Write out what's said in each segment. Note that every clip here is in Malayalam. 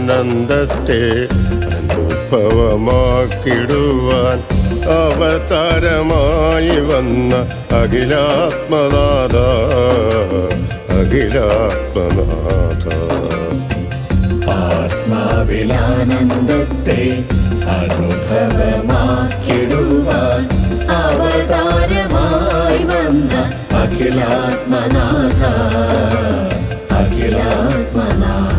ആനന്ദത്തെ അനുഭവമാക്കിടുവാൻ അവതാരമായി വന്ന അഖിലാത്മനാഥ അഖിലാത്മനാഥ. ആത്മാവിലാനന്ദത്തെ അനുഭവമാക്കിടുവാൻ അവതാരമായി വന്ന അഖിലാത്മനാഥ അഖിലാത്മനാഥ.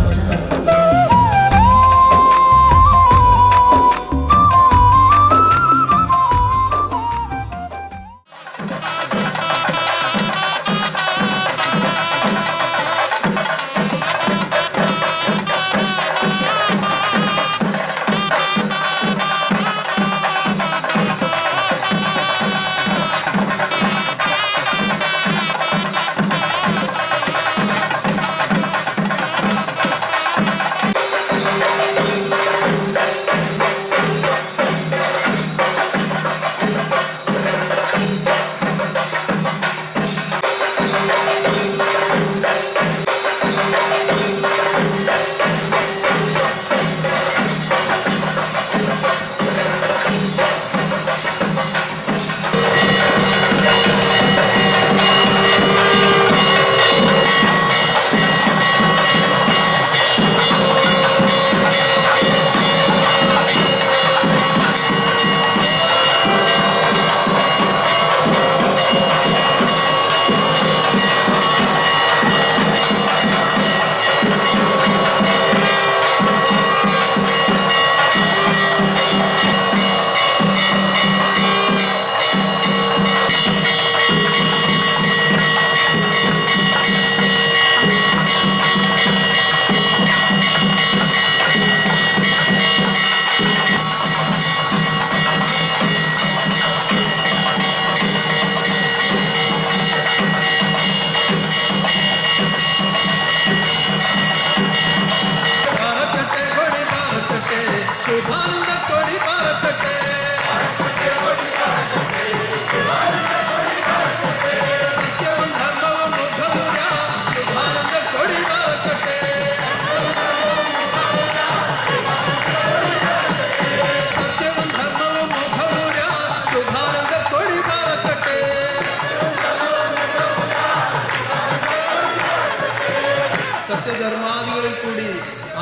സത്യധർമാദികളിൽ കൂടി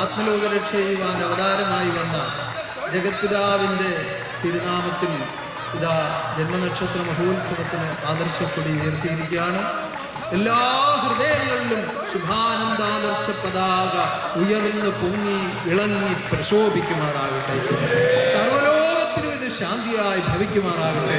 ആത്മലോകരക്ഷ ചെയ്യുവാൻ അവതാരമായി വന്ന ജഗത്പിതാവിൻ്റെ തിരുനാമത്തിൽ ഇതാ ജന്മനക്ഷത്ര മഹോത്സവത്തിന് ആദർശക്കൊടി ഉയർത്തിയിരിക്കുകയാണ്. എല്ലാ ഹൃദയങ്ങളിലും ശുഭാനന്ദാദർശ പതാക ഉയർന്ന് പൊങ്ങി ഇളങ്ങി പ്രശോഭിക്കുമാറാകട്ടെ. സർവലോകത്തിനും ഇത് ശാന്തിയായി ഭവിക്കുമാറാകട്ടെ.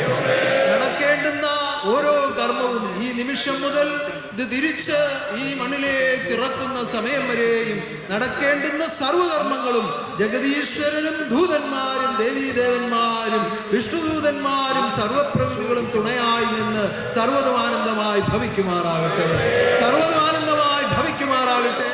നടക്കേണ്ടുന്ന ഓരോ കർമ്മവും ഈ നിമിഷം മുതൽ ഇത് തിരിച്ച് ഈ മണ്ണിലേക്ക് ഇറക്കുന്ന സമയം വരെയും നടക്കേണ്ടുന്ന സർവകർമ്മങ്ങളും ജഗദീശ്വരനും ദൂതന്മാരും ദേവീദേവന്മാരും വിഷ്ണുദൂതന്മാരും സർവപ്രകൃതികളും തുണയായി നിന്ന് സർവ്വതമാനന്ദമായി ഭവിക്കുമാറാകട്ടെ. സർവ്വതമാനന്ദമായി ഭവിക്കുമാറാകട്ടെ.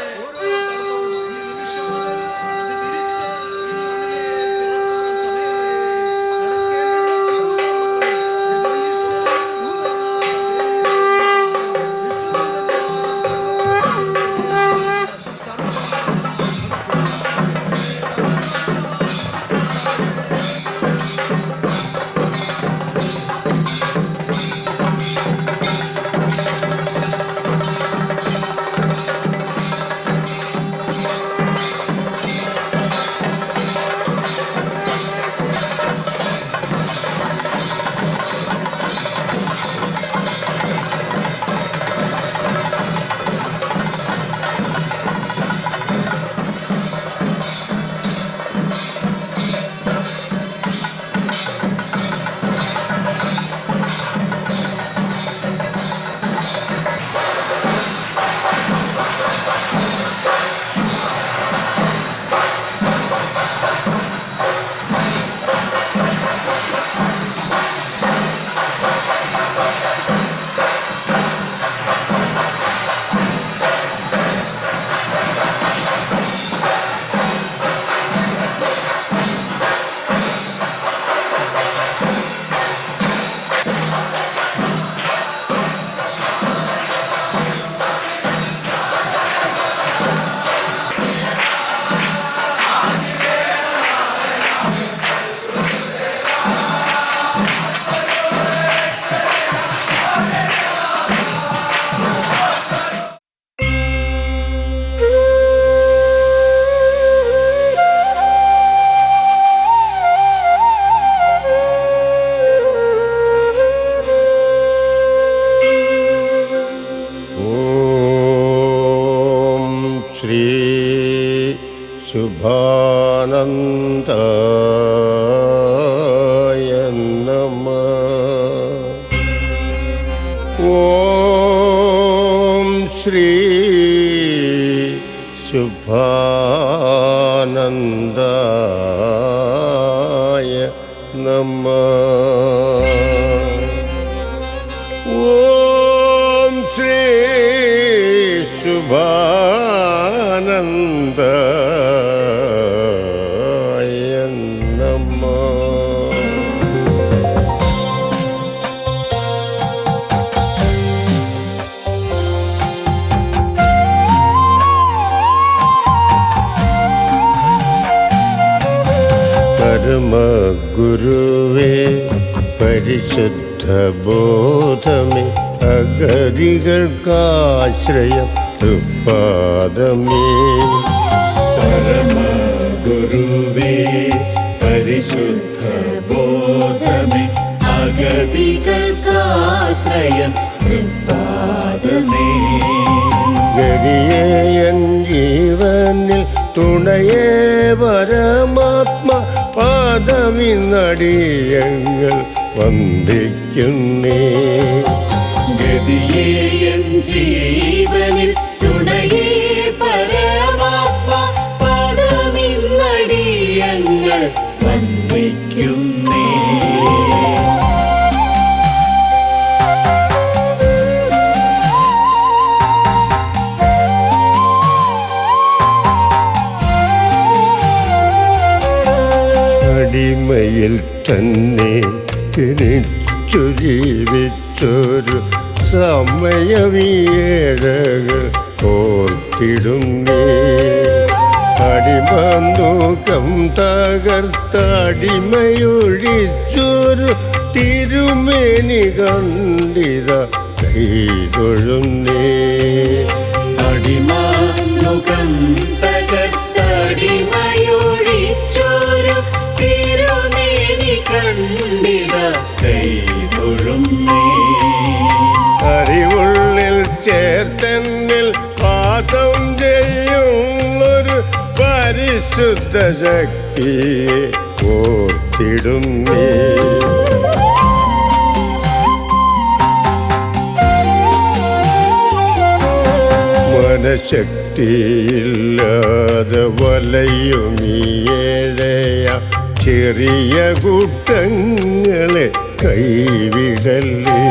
ശ്രീ ശുഭാനന്ദായ നമഃ. ഓം ശ്രീ ശുഭാനന്ദായ നമഃ. പരമഗുരുവേ പരിശുദ്ധ ബോധമേ അഗതികൾക്കാശ്രയം തൃപ്പാദമേ. പരമഗുരുവേ പരിശുദ്ധ ബോധമേ അഗതികൾക്കാശ്രയം തൃപ്പാദമേ. ഗരിയേയൻ ജീവനിൽ തുണയേ പരമാത്മ പാദമിന്നടിയങ്ങൾ വന്ദിക്കുന്നേ. ഗതിയേയൻ ജീവനിൽ തുണയേ പരമാത്മ പാദമിന്നടിയങ്ങൾ വന്ദിക്കുന്നേ. അടിമയിൽ തന്നെ ജനിച്ചു ജീവിച്ചൊരു സമയമീഴകൾ ഓർത്തിടുന്നേ. അടിമന്തുകം തകർത്തടിമയൊഴിച്ചൊരു തിരുമേനി കണ്ടിത കൈതൊഴുന്നേ. അടിമാനുകം തകർത്തടിമയൊഴിച്ചൊരു തിരുമേനി കണ്ടിത കൈതൊഴുന്നേ. അറിവുള്ളിൽ ചേർത്തന്നിൽ പാദം ചെയ്യുന്നൊരു പരിശുദ്ധ ശക്തിയെ ഓർത്തിടുന്നേ. മനഃശക്തിയില്ലാതെ വലയുമീഴയ ചെറിയ കൂട്ടങ്ങളെ കൈവിടല്ലേ.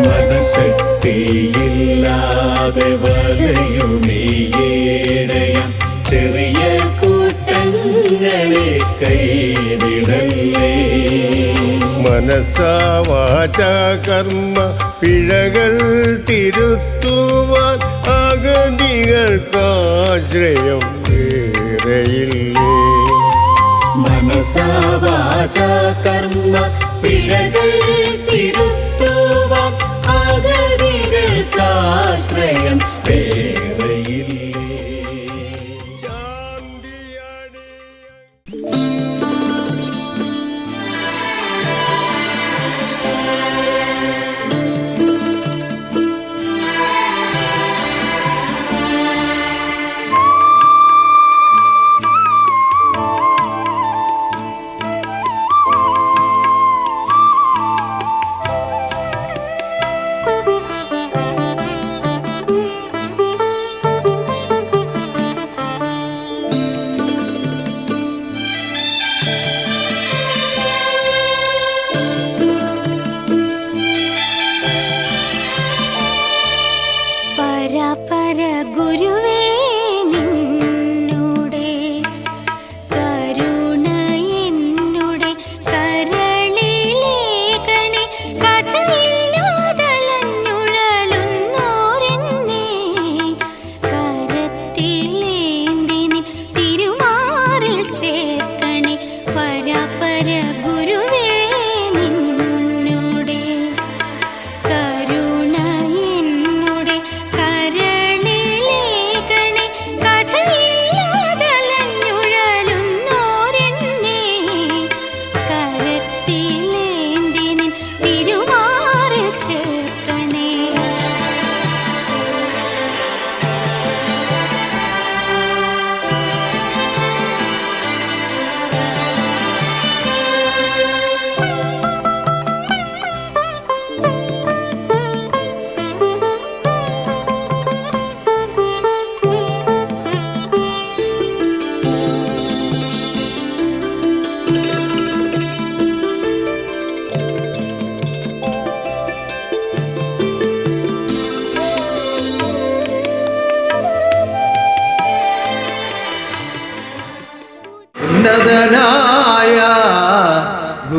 മനഃശക്തിയില്ലാതെ വലയുമീയേഴയാം ചെറിയ കൂട്ടങ്ങളെ കൈവിടല്ലേ. മനസ്സാ വാചാ കർമ്മ പിഴകൾ തിരുത്തുവാൻ അഗതികൾക്കാശ്രയം വേറെയില്ലേ. മനസാ വാചാ കർമ്മ പിഴകൾ തിരുത്തുവാൻ അഗതികൾക്കാശ്രയം വേറെയില്ലേ. ശാന്തിയടി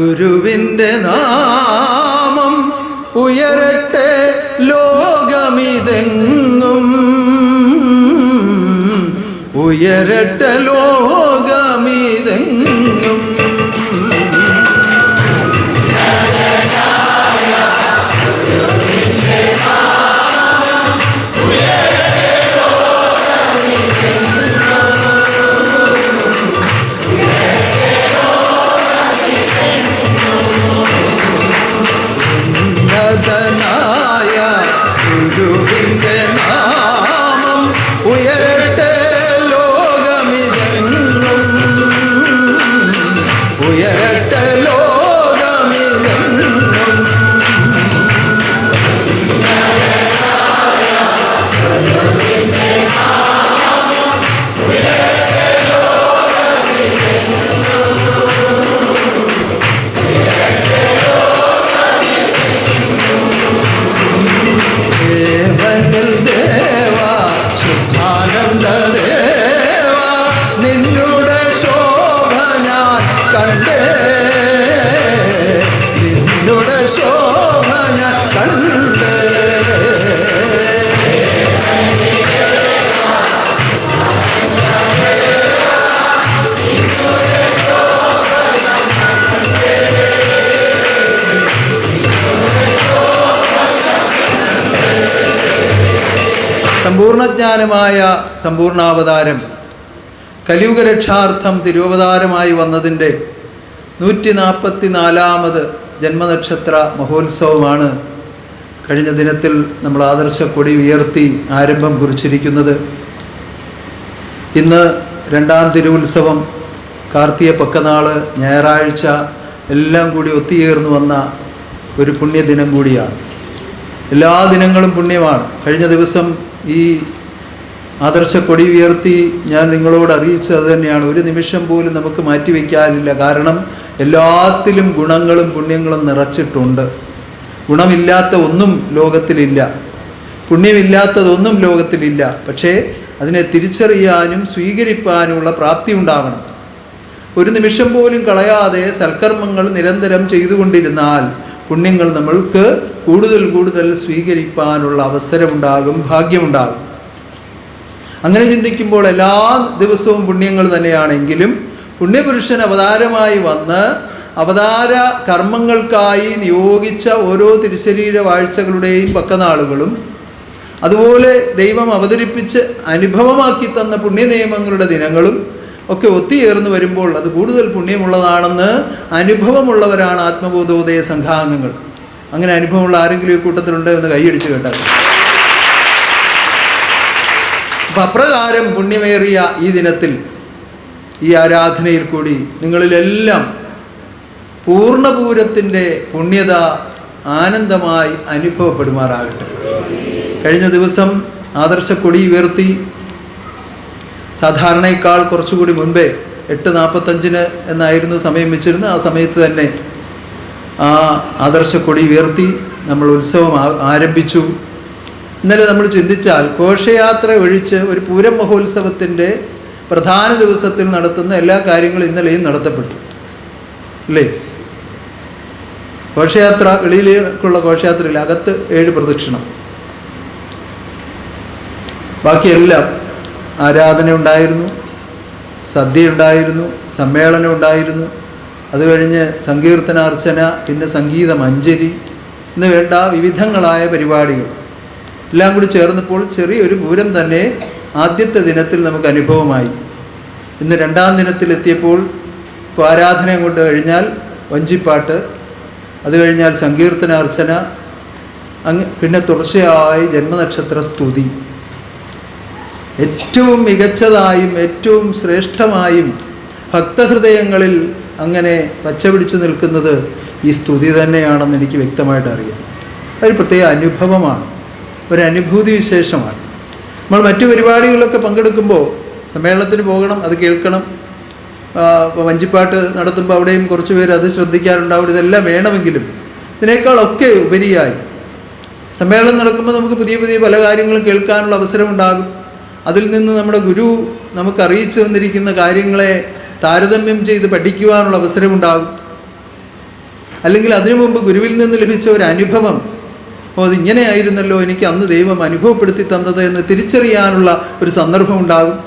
ഗുരുവിൻ്റെ നാമം ഉയരട്ടെ ലോകമിതെങ്ങും, ഉയരട്ടെ ലോകമിതെങ്ങും. ഉന്നതനായ ഗുരുവിൻ്റെ നാമം ഉയരട്ടെ ലോകമിതെങ്ങും, ഉയരട്ടെ ലോകമിതെങ്ങും. ദേവനിൽ ദേവ ശുദ്ധാനന്ദ ദേവ, നിന്നുടെ ശോഭ ഞാൻ കണ്ടേ, നിന്നുടെ ശോഭ ഞാൻ കണ്ടേ. സമ്പൂർണ്ണജ്ഞാനമായ സമ്പൂർണ്ണാവതാരം കലിയുഗരക്ഷാർത്ഥം തിരുവവതാരമായി വന്നതിൻ്റെ 144ാമത് ജന്മനക്ഷത്ര മഹോത്സവമാണ് കഴിഞ്ഞ ദിനത്തിൽ നമ്മൾ ആദർശക്കൊടി ഉയർത്തി ആരംഭം കുറിച്ചിരിക്കുന്നത്. ഇന്ന് 2ാം തിരുവുത്സവം, കാർത്തിക പക്കനാള്, ഞായറാഴ്ച എല്ലാം കൂടി ഒത്തുചേർന്ന് വന്ന ഒരു പുണ്യദിനം കൂടിയാണ്. എല്ലാ ദിനങ്ങളും പുണ്യമാണ്. കഴിഞ്ഞ ദിവസം ഈ ആദർശക്കൊടി ഉയർത്തി ഞാൻ നിങ്ങളോട് അറിയിച്ചത് തന്നെയാണ്. ഒരു നിമിഷം പോലും നമുക്ക് മാറ്റിവെക്കാനില്ല. കാരണം എല്ലാത്തിലും ഗുണങ്ങളും പുണ്യങ്ങളും നിറച്ചിട്ടുണ്ട്. ഗുണമില്ലാത്ത ഒന്നും ലോകത്തിലില്ല, പുണ്യമില്ലാത്തതൊന്നും ലോകത്തിലില്ല. പക്ഷേ അതിനെ തിരിച്ചറിയാനും സ്വീകരിക്കാനുമുള്ള പ്രാപ്തി ഉണ്ടാവണം. ഒരു നിമിഷം പോലും കളയാതെ സൽക്കർമ്മങ്ങൾ നിരന്തരം ചെയ്തുകൊണ്ടിരുന്നാൽ പുണ്യങ്ങൾ നമ്മൾക്ക് കൂടുതൽ കൂടുതൽ സ്വീകരിക്കാനുള്ള അവസരമുണ്ടാകും, ഭാഗ്യമുണ്ടാകും. അങ്ങനെ ചിന്തിക്കുമ്പോൾ എല്ലാ ദിവസവും പുണ്യങ്ങൾ തന്നെയാണെങ്കിലും പുണ്യപുരുഷൻ അവതാരമായി വന്ന് അവതാര കർമ്മങ്ങൾക്കായി നിയോഗിച്ച ഓരോ തിരുശരീര വാഴ്ചകളുടെയും പക്കനാളുകളും, അതുപോലെ ദൈവം അവതരിപ്പിച്ച് അനുഭവമാക്കി തന്ന പുണ്യനിയമങ്ങളുടെ ദിനങ്ങളും ഒക്കെ ഒത്തുചേർന്ന് വരുമ്പോൾ അത് കൂടുതൽ പുണ്യമുള്ളതാണെന്ന് അനുഭവമുള്ളവരാണ് ആത്മബോധോദയ സംഘാംഗങ്ങൾ. അങ്ങനെ അനുഭവമുള്ള ആരെങ്കിലും ഈ കൂട്ടത്തിലുണ്ട് എന്ന് കൈയടിച്ച് കേട്ടാൽ. അപ്പം അപ്രകാരം പുണ്യമേറിയ ഈ ദിനത്തിൽ, ഈ ആരാധനയിൽ കൂടി നിങ്ങളിലെല്ലാം പൂർണ്ണപൂരത്തിൻ്റെ പുണ്യത ആനന്ദമായി അനുഭവപ്പെടുമാറാകട്ടെ. കഴിഞ്ഞ ദിവസം ആദർശക്കൊടി ഉയർത്തി സാധാരണയേക്കാൾ കുറച്ചുകൂടി മുൻപേ 8:45 എന്നായിരുന്നു സമയം വെച്ചിരുന്നത്. ആ സമയത്ത് തന്നെ ആ ആദർശക്കൊടി ഉയർത്തി നമ്മൾ ഉത്സവം ആരംഭിച്ചു. ഇന്നലെ നമ്മൾ ചിന്തിച്ചാൽ ഘോഷയാത്ര ഒഴിച്ച് ഒരു പൂരം മഹോത്സവത്തിൻ്റെ പ്രധാന ദിവസത്തിൽ നടത്തുന്ന എല്ലാ കാര്യങ്ങളും ഇന്നലെയും നടത്തപ്പെട്ടു അല്ലേ? ഘോഷയാത്ര, വെളിയിലേക്കുള്ള ഘോഷയാത്രയിൽ അകത്ത് 7 പ്രദക്ഷിണം, ബാക്കിയെല്ലാം ആരാധന ഉണ്ടായിരുന്നു, സദ്യ ഉണ്ടായിരുന്നു, സമ്മേളനം ഉണ്ടായിരുന്നു, അത് കഴിഞ്ഞ് സങ്കീർത്തനാർച്ചന, പിന്നെ സംഗീത മഞ്ജരി എന്ന് വേണ്ട വിവിധങ്ങളായ പരിപാടികൾ എല്ലാം കൂടി ചേർന്നപ്പോൾ ചെറിയൊരു പൂരം തന്നെ ആദ്യത്തെ ദിനത്തിൽ നമുക്ക് അനുഭവമായി. ഇന്ന് 2ാം ദിനത്തിലെത്തിയപ്പോൾ ഇപ്പോൾ ആരാധന കൊണ്ട് കഴിഞ്ഞാൽ വഞ്ചിപ്പാട്ട്, അത് കഴിഞ്ഞാൽ സങ്കീർത്തനാർച്ചന, പിന്നെ തുടർച്ചയായി ജന്മനക്ഷത്ര സ്തുതി. ഏറ്റവും മികച്ചതായും ഏറ്റവും ശ്രേഷ്ഠമായും ഭക്തഹൃദയങ്ങളിൽ അങ്ങനെ പച്ചപിടിച്ചു നിൽക്കുന്നത് ഈ സ്തുതി തന്നെയാണെന്ന് എനിക്ക് വ്യക്തമായിട്ട് അറിയാം. അതൊരു പ്രത്യേക അനുഭവമാണ്, ഒരു അനുഭൂതി വിശേഷമാണ്. നമ്മൾ മറ്റു പരിപാടികളിലൊക്കെ പങ്കെടുക്കുമ്പോൾ സമ്മേളനത്തിന് പോകണം, അത് കേൾക്കണം, വഞ്ചിപ്പാട്ട് നടത്തുമ്പോൾ അവിടെയും കുറച്ച് പേര് അത് ശ്രദ്ധിക്കാറുണ്ടാവും, ഇതെല്ലാം വേണമെങ്കിലും ഇതിനേക്കാളൊക്കെ ഉപരിയായി സമ്മേളനം നടക്കുമ്പോൾ നമുക്ക് പുതിയ പുതിയ പല കാര്യങ്ങളും കേൾക്കാനുള്ള അവസരമുണ്ടാകും. അതിൽ നിന്ന് നമ്മുടെ ഗുരു നമുക്ക് അറിയിച്ചു തന്നിരിക്കുന്ന കാര്യങ്ങളെ താരതമ്യം ചെയ്ത് പഠിക്കുവാനുള്ള അവസരമുണ്ടാകും. അല്ലെങ്കിൽ അതിനു മുമ്പ് ഗുരുവിൽ നിന്ന് ലഭിച്ച ഒരു അനുഭവം, അതിങ്ങനെ ആയിരുന്നല്ലോ എനിക്ക് അന്ന് ദൈവം അനുഭവപ്പെടുത്തി തന്നത് എന്ന് തിരിച്ചറിയാനുള്ള ഒരു സന്ദർഭം ഉണ്ടാകും.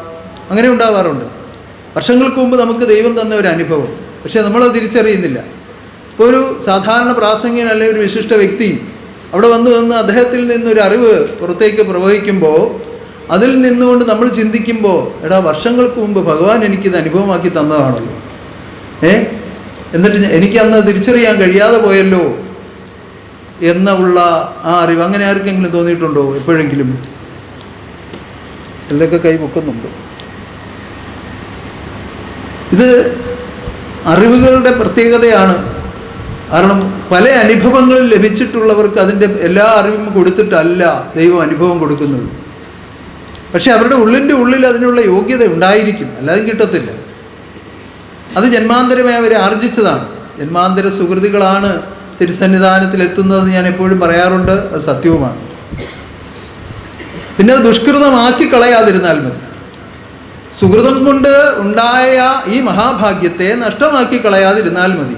അങ്ങനെ ഉണ്ടാവാറുണ്ട്. വർഷങ്ങൾക്ക് മുമ്പ് നമുക്ക് ദൈവം തന്ന ഒരു അനുഭവം, പക്ഷേ നമ്മളത് തിരിച്ചറിയുന്നില്ല. ഇപ്പോൾ ഒരു സാധാരണ പ്രാസംഗികൻ അല്ലെങ്കിൽ ഒരു വിശിഷ്ട വ്യക്തി അവിടെ വന്ന് അദ്ദേഹത്തിൽ നിന്നൊരു അറിവ് പുറത്തേക്ക് പ്രവഹിക്കുമ്പോൾ അതിൽ നിന്നുകൊണ്ട് നമ്മൾ ചിന്തിക്കുമ്പോൾ, എടാ വർഷങ്ങൾക്ക് മുമ്പ് ഭഗവാൻ എനിക്കിത് അനുഭവമാക്കി തന്നതാണല്ലോ, എന്നിട്ട് എനിക്കന്ന് തിരിച്ചറിയാൻ കഴിയാതെ പോയല്ലോ എന്നുള്ള ആ അറിവ്. അങ്ങനെ ആർക്കെങ്കിലും തോന്നിയിട്ടുണ്ടോ എപ്പോഴെങ്കിലും? എല്ലൊക്കെ കൈ പൊക്കുന്നുണ്ട്. ഇത് അറിവുകളുടെ പ്രത്യേകതയാണ്. കാരണം പല അനുഭവങ്ങളിൽ ലഭിച്ചിട്ടുള്ളവർക്ക് അതിൻ്റെ എല്ലാ അറിവും കൊടുത്തിട്ടല്ല ദൈവം അനുഭവം കൊടുക്കുന്നത്. പക്ഷെ അവരുടെ ഉള്ളിൽ അതിനുള്ള യോഗ്യത ഉണ്ടായിരിക്കും, അല്ലാതെ കിട്ടത്തില്ല. അത് ജന്മാന്തരമേ അവരെ ആർജിച്ചതാണ്. ജന്മാന്തര സുഹൃത്തുക്കളാണ് തിരുസന്നിധാനത്തിലെത്തുന്നതെന്ന് ഞാൻ എപ്പോഴും പറയാറുണ്ട്. അത് സത്യവുമാണ്. പിന്നെ അത് ദുഷ്കൃതമാക്കി കളയാതിരുന്നാൽ മതി. സുഹൃതം കൊണ്ട് ഉണ്ടായ ഈ മഹാഭാഗ്യത്തെ നഷ്ടമാക്കി കളയാതിരുന്നാൽ മതി.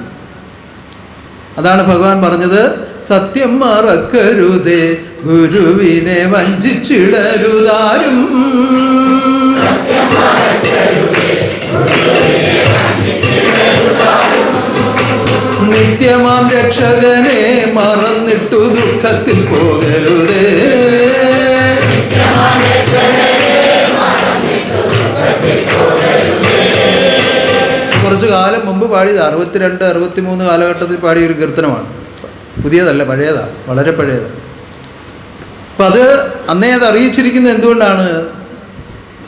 അതാണ് ഭഗവാൻ പറഞ്ഞത്, സത്യം മറക്കരുതേ ഗുരുവിനെ വഞ്ചിച്ചിടരുതാരും. നിത്യമാം രക്ഷകനെ മറന്നിട്ടു ദുഃഖത്തിൽ പോകരുതേ. കുറച്ചു കാലം മുമ്പ് പാടിയത് 62, 63 കാലഘട്ടത്തിൽ പാടിയ ഒരു കീർത്തനമാണ്. പുതിയതല്ല, പഴയതാണ്, വളരെ പഴയതാണ്. അപ്പം അത് അന്നേ അത് അറിയിച്ചിരിക്കുന്നത് എന്തുകൊണ്ടാണ്?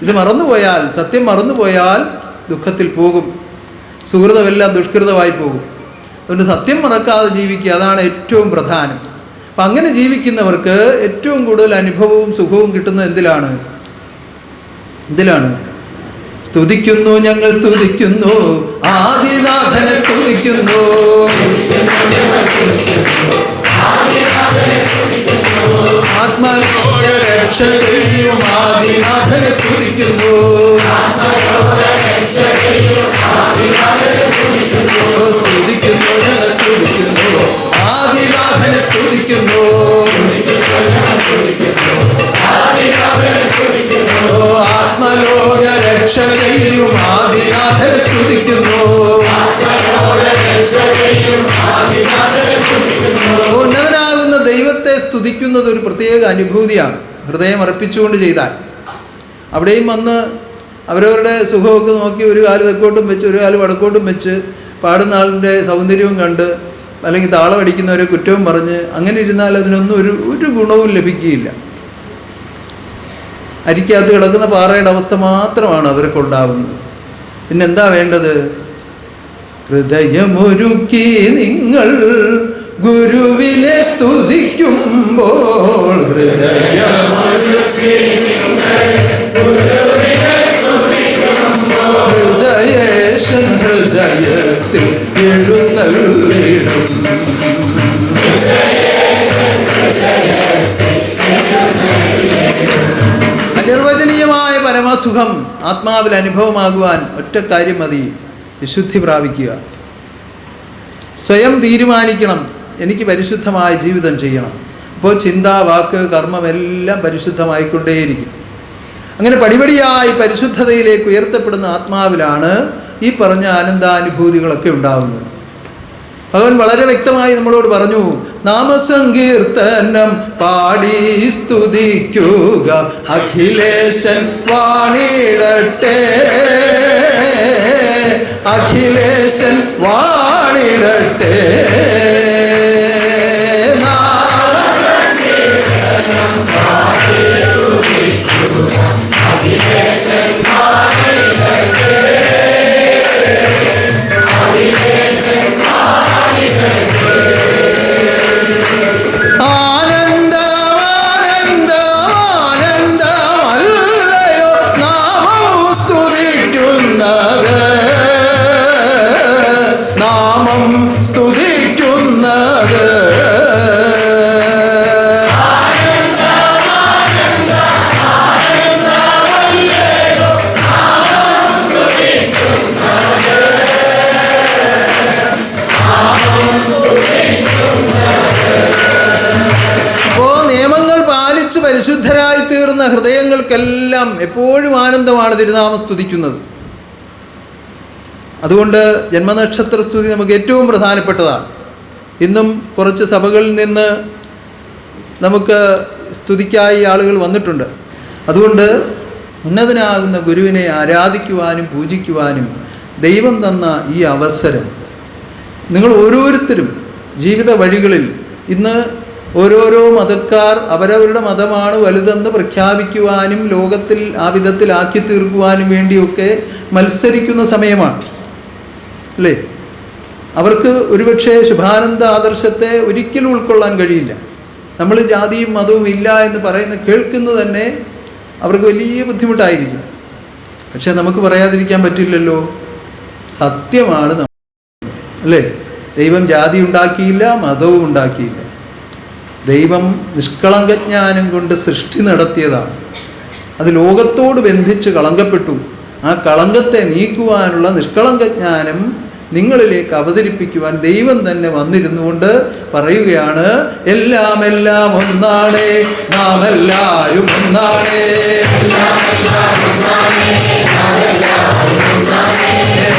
ഇത് മറന്നുപോയാൽ, സത്യം മറന്നുപോയാൽ ദുഃഖത്തിൽ പോകും, സുഹൃതമെല്ലാം ദുഷ്കൃതമായി പോകും. അതുകൊണ്ട് സത്യം മറക്കാതെ ജീവിക്കുക, അതാണ് ഏറ്റവും പ്രധാനം. അപ്പം അങ്ങനെ ജീവിക്കുന്നവർക്ക് ഏറ്റവും കൂടുതൽ അനുഭവവും സുഖവും കിട്ടുന്നത് എന്തിലാണ്? സ്തുതിക്കുന്നു, ഞങ്ങൾ സ്തുതിക്കുന്നു, ആദിനാഥനെ സ്തുതിക്കുന്നു. ആത്മലോക രക്ഷ ചെയ്യും ആദിനാഥനെ സ്തുതിക്കുന്നു. സ്തുതിക്കുന്നു, ഞങ്ങൾ സ്തുതിക്കുന്നു, ആദിനാഥനെ സ്തുതിക്കുന്നു. ആത്മലോക രക്ഷ ചെയ്യും ആദിനാഥനെ സ്തുതിക്കുന്നു. ഉന്നതനാകുന്ന ദൈവത്തെ സ്തുതിക്കുന്നത് ഒരു പ്രത്യേക അനുഭൂതിയാണ്, ഹൃദയം അർപ്പിച്ചുകൊണ്ട് ചെയ്താൽ. അവിടെയും വന്ന് അവരവരുടെ സുഖമൊക്കെ നോക്കി ഒരു കാല് തെക്കോട്ടും വെച്ച് ഒരു കാല് വടക്കോട്ടും വെച്ച് പാടുന്ന ആളിൻ്റെ സൗന്ദര്യവും കണ്ട് അല്ലെങ്കിൽ താളം അടിക്കുന്നവരെ കുറ്റവും പറഞ്ഞ് അങ്ങനെ ഇരുന്നാൽ അതിനൊന്നും ഒരു ഗുണവും ലഭിക്കുകയില്ല. അരിക്കകത്ത് കിടക്കുന്ന പാറയുടെ അവസ്ഥ മാത്രമാണ് അവർക്ക് ഉണ്ടാകുന്നത്. പിന്നെന്താ വേണ്ടത്? ഹൃദയമൊരുക്കി നിങ്ങൾ ഗുരുവിനെ സ്തുതിക്കുമ്പോൾ, ഹൃദയേശൻ ഹൃദയത്തിൽ എഴുന്നള്ളിടും. അനിർവചനീയമായ പരമസുഖം ആത്മാവിൽ അനുഭവമാകുവാൻ ഒറ്റ കാര്യം മതി, വിശുദ്ധി പ്രാപിക്കുക. സ്വയം തീരുമാനിക്കണം, എനിക്ക് പരിശുദ്ധമായ ജീവിതം ചെയ്യണം. അപ്പോൾ ചിന്ത, വാക്ക്, കർമ്മം എല്ലാം പരിശുദ്ധമായിക്കൊണ്ടേയിരിക്കും. അങ്ങനെ പടിപടിയായി പരിശുദ്ധതയിലേക്ക് ഉയർത്തപ്പെടുന്ന ആത്മാവിലാണ് ഈ പറഞ്ഞ ആനന്ദാനുഭൂതികളൊക്കെ ഉണ്ടാവുന്നത്. ഭഗവാൻ വളരെ വ്യക്തമായി നമ്മളോട് പറഞ്ഞു, നാമസങ്കീർത്തനം പാടി സ്തുതിക്കുക, അഖിലേശൻ വാണിടട്ടെ, അഖിലേശൻ വാണിടട്ടെ. പരിശുദ്ധരായി തീർന്ന ഹൃദയങ്ങൾക്കെല്ലാം എപ്പോഴും ആനന്ദമാണ് തിരുനാമം സ്തുതിക്കുന്നത്. അതുകൊണ്ട് ജന്മനക്ഷത്ര സ്തുതി നമുക്ക് ഏറ്റവും പ്രധാനപ്പെട്ടതാണ്. ഇന്നും കുറച്ച് സഭകളിൽ നിന്ന് നമുക്ക് സ്തുതിക്കായി ആളുകൾ വന്നിട്ടുണ്ട്. അതുകൊണ്ട് ഉന്നതനാകുന്ന ഗുരുവിനെ ആരാധിക്കുവാനും പൂജിക്കുവാനും ദൈവം തന്ന ഈ അവസരം നിങ്ങൾ ഓരോരുത്തരും ജീവിത വഴികളിൽ ഇന്ന് ഓരോരോ മതക്കാർ അവരവരുടെ മതമാണ് വലുതെന്ന് പ്രഖ്യാപിക്കുവാനും ലോകത്തിൽ ആ വിധത്തിലാക്കി തീർക്കുവാനും വേണ്ടിയൊക്കെ മത്സരിക്കുന്ന സമയമാണ് അല്ലേ? അവർക്ക് ഒരുപക്ഷെ ശുഭാനന്ദ ആദർശത്തെ ഒരിക്കലും ഉൾക്കൊള്ളാൻ കഴിയില്ല. നമ്മൾ ജാതിയും മതവും ഇല്ല എന്ന് കേൾക്കുന്നത് തന്നെ അവർക്ക് വലിയ ബുദ്ധിമുട്ടായിരിക്കും. പക്ഷെ നമുക്ക് പറയാതിരിക്കാൻ പറ്റില്ലല്ലോ, സത്യമാണ് അല്ലേ? ദൈവം ജാതി ഉണ്ടാക്കിയില്ല, മതവും ഉണ്ടാക്കിയില്ല. ദൈവം നിഷ്കളങ്കജ്ഞാനം കൊണ്ട് സൃഷ്ടി നടത്തിയതാണ്. അത് ലോകത്തോട് ബന്ധിച്ച് കളങ്കപ്പെട്ടു. ആ കളങ്കത്തെ നീക്കുവാനുള്ള നിഷ്കളങ്കജ്ഞാനം നിങ്ങളിലേക്ക് അവതരിപ്പിക്കുവാൻ ദൈവം തന്നെ വന്നിരുന്നുകൊണ്ട് പറയുകയാണ്, എല്ലാം എല്ലാം ഒന്നാണ്, നാം എല്ലാവരും ഒന്നാണ്.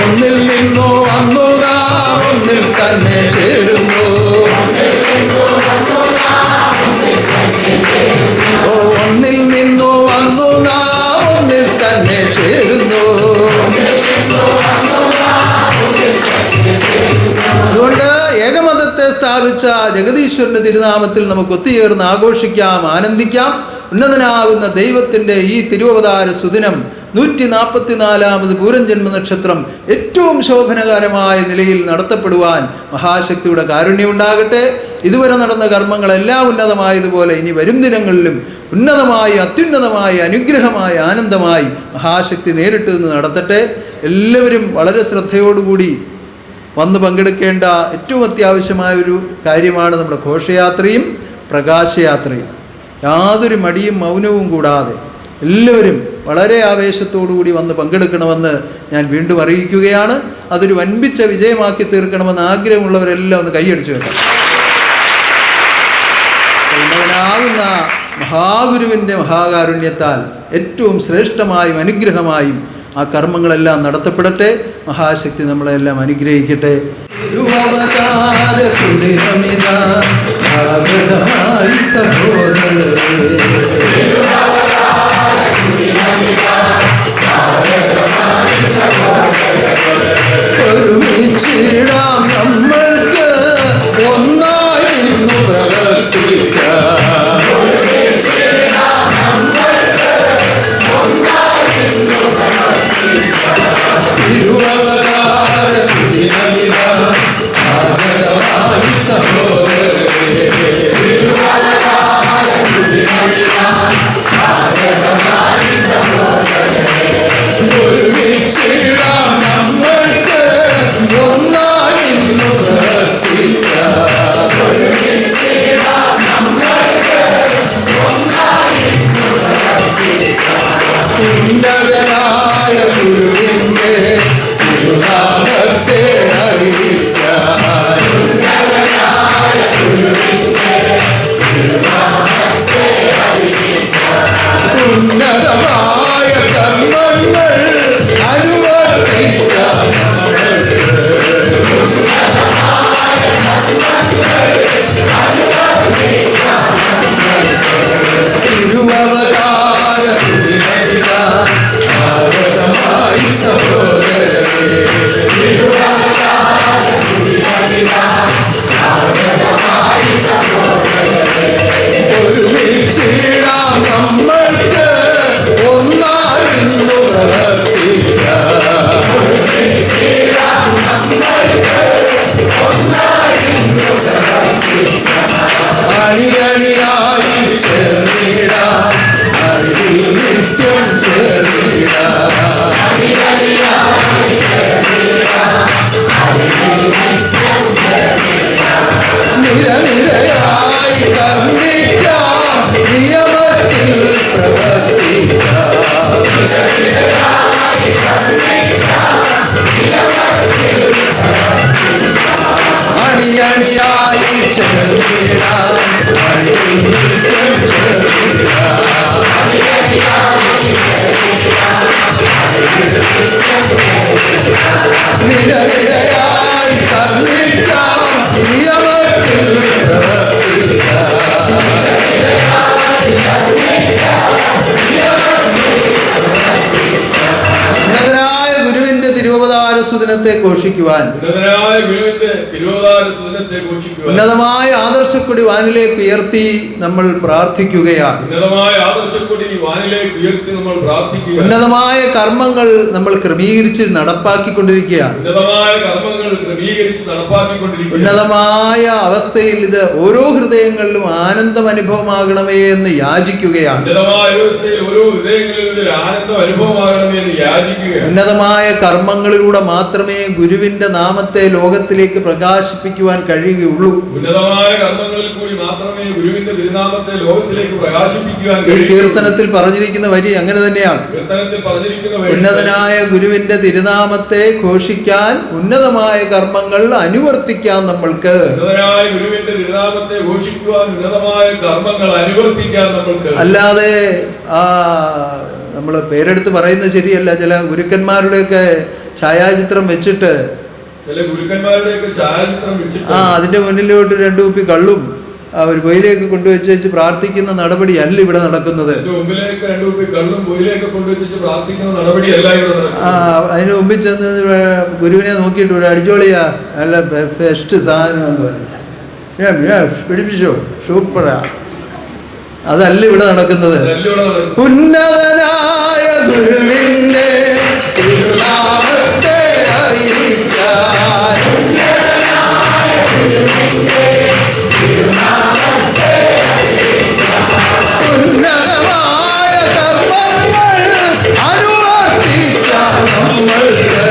ഒന്നിൽ നിന്നോ വന്നു നാം ഒന്നിൽ തന്നെ ചേരുന്നു. ഒന്നിൽ നിന്നോ വന്നു നാം ഒന്നിൽ തന്നെ ചേരുന്നു. അതുകൊണ്ട് ഏകമതത്തെ സ്ഥാപിച്ച ജഗദീശ്വരന്റെ തിരുനാമത്തിൽ നമുക്ക് ഒത്തുചേർന്ന് ആഘോഷിക്കാം, ആനന്ദിക്കാം. ഉന്നതനാകുന്ന ദൈവത്തിൻ്റെ ഈ തിരുവവതാര സുദിനം 144ാമത് പൂരം ജന്മനക്ഷത്രം ഏറ്റവും ശോഭനകരമായ നിലയിൽ നടത്തപ്പെടുവാൻ മഹാശക്തിയുടെ കാരുണ്യമുണ്ടാകട്ടെ. ഇതുവരെ നടന്ന കർമ്മങ്ങളെല്ലാം ഉന്നതമായതുപോലെ ഇനി വരും ദിനങ്ങളിലും ഉന്നതമായി അത്യുന്നതമായി അനുഗ്രഹമായി ആനന്ദമായി മഹാശക്തി നേരിട്ട് നിന്ന് നടത്തട്ടെ. എല്ലാവരും വളരെ ശ്രദ്ധയോടുകൂടി വന്ന് പങ്കെടുക്കേണ്ട ഏറ്റവും അത്യാവശ്യമായ ഒരു കാര്യമാണ് നമ്മുടെ ഘോഷയാത്രയും പ്രകാശയാത്രയും. യാതൊരു മടിയും മൗനവും കൂടാതെ എല്ലാവരും വളരെ ആവേശത്തോടുകൂടി വന്ന് പങ്കെടുക്കണമെന്ന് ഞാൻ വീണ്ടും അറിയിക്കുകയാണ്. അതൊരു വൻപിച്ച വിജയമാക്കി തീർക്കണമെന്ന് ആഗ്രഹമുള്ളവരെല്ലാം ഒന്ന് കൈയടിച്ചു വെക്കണം. ഉന്നതനാകുന്ന മഹാഗുരുവിൻ്റെ മഹാകാരുണ്യത്താൽ ഏറ്റവും ശ്രേഷ്ഠമായും അനുഗ്രഹമായും ആ കർമ്മങ്ങളെല്ലാം നടത്തപ്പെടട്ടെ. മഹാശക്തി നമ്മളെല്ലാം അനുഗ്രഹിക്കട്ടെ. ഒരുമിച്ചിടാം നമ്മൾക്ക് ഒന്നായി പ്രവർത്തിക്കാം. തിരുവവതാര സുദിനമിത ആഗതമായി സഹോദരരേ. ഒരുമിച്ചിടാം നമ്മൾക്ക് ഒന്നായി പ്രവർത്തിക്കാം. ഉന്നതനായ ഗുരുവിന്റെ തിരുനാമത്തെ അറിയിക്കാൻ. ഉന്നതമായ കർമ്മങ്ങൾ അനുവർത്തിക്കാൻ. തിരുവവതാര സുദിനമിത ആഗതമായി സഹോദരരേ. ഒരുമിച്ചിടാം നമ്മൾക്ക് ഒന്നായി പ്രവർത്തിക്കാം. അണിയണിയായി ചേർന്നിടാം, അറിവിൽ നിത്യം ചേർന്നിടാം. നിരനിരയായി കർമ്മിക്കാം, നിയമത്തിൽ പ്രവർത്തിക്കാം. അണിയണിയായി ചേർന്നിടാം, അറിവിൽ നിത്യം ചേർന്നിടാം. നിരനിരയായി കർമ്മിക്കാം നിയമത്തിൽ പ്രവർത്തിക്കാം. ഉന്നതനായ ഗുരുവിന്റെ തിരുവതാര സുദിനത്തെ ഘോഷിക്കുവാൻ, ഉന്നതമായ ആദർശക്കൊടി വാനിലേക്ക് ഉയർത്തി നമ്മൾ പ്രാർത്ഥിക്കുകയാണ്. ഉന്നതമായ കർമ്മങ്ങൾ നമ്മൾ ക്രമീകരിച്ച് നടപ്പാക്കിക്കൊണ്ടിരിക്കുകയാണ്. ഉന്നതമായ അവസ്ഥയിൽ ഇത് ഓരോ ഹൃദയങ്ങളിലും ആനന്ദം അനുഭവമാകണമേ എന്ന് യാചിക്കുകയാണ്. ഉന്നതമായ കർമ്മങ്ങളിലൂടെ മാത്രമേ ഗുരുവിന്റെ നാമത്തെ ലോകത്തിലേക്ക് പ്രകാശിപ്പിക്കുവാൻ കഴിയുകയുള്ളൂ. ഉന്നതമായ കർമ്മങ്ങളിൽ കൂടി മാത്രമേ ഗുരുവിന്റെ തിരുനാമത്തെ ലോകത്തിലേക്ക് പ്രകാശിപ്പിക്കുവാൻ ഈ കീർത്തനത്തിൽ പറഞ്ഞിരിക്കുന്ന വരി അങ്ങനെ തന്നെയാണ്. ഉന്നതനായ ഗുരുവിന്റെ തിരുനാമത്തെ ഘോഷിക്കാൻ ഉന്നതമായ കർമ്മങ്ങൾ അനുവർത്തിക്കാൻ നമ്മൾക്ക്. ഉന്നതനായ ഗുരുവിന്റെ തിരുനാമത്തെ ഘോഷിക്കുവാൻ ഉന്നതമായ കർമ്മങ്ങൾ അനുവർത്തിക്കാൻ നമ്മൾക്ക്. അല്ലാതെ നമ്മൾ പേരെടുത്ത് പറയുന്നത് ശരിയല്ല. ചില ഗുരുക്കന്മാരുടെയൊക്കെ ഛായാചിത്രം വെച്ചിട്ട് ചില ഗുരുക്കന്മാരുടെയൊക്കെ ഛായാചിത്രം വെച്ചിട്ട് അതിന്റെ മുന്നിലോട്ട് 2 കുപ്പി കള്ളും ഒരു പൊയിലേക്ക് കൊണ്ടുവച്ച് പ്രാർത്ഥിക്കുന്ന നടപടിയല്ല ഇവിടെ നടക്കുന്നത്. അതിന് മുമ്പിൽ ചെന്ന് ഗുരുവിനെ നോക്കിയിട്ട് ഒരു അടിച്ചോളിയാ നല്ല ബെസ്റ്റ് സാധനം എന്ന് പറയും, പിടിപ്പിച്ചോ, സൂപ്പറാ. അതല്ല ഇവിടെ നടക്കുന്നത്. ഉന്നതനായ ഗുരുവിന്റെ തിരുനാമത്തെ അറിയിക്കാൻ, ഉന്നതമായ കർമ്മങ്ങൾ അനുവർത്തിക്കാൻ നമ്മൾക്ക്.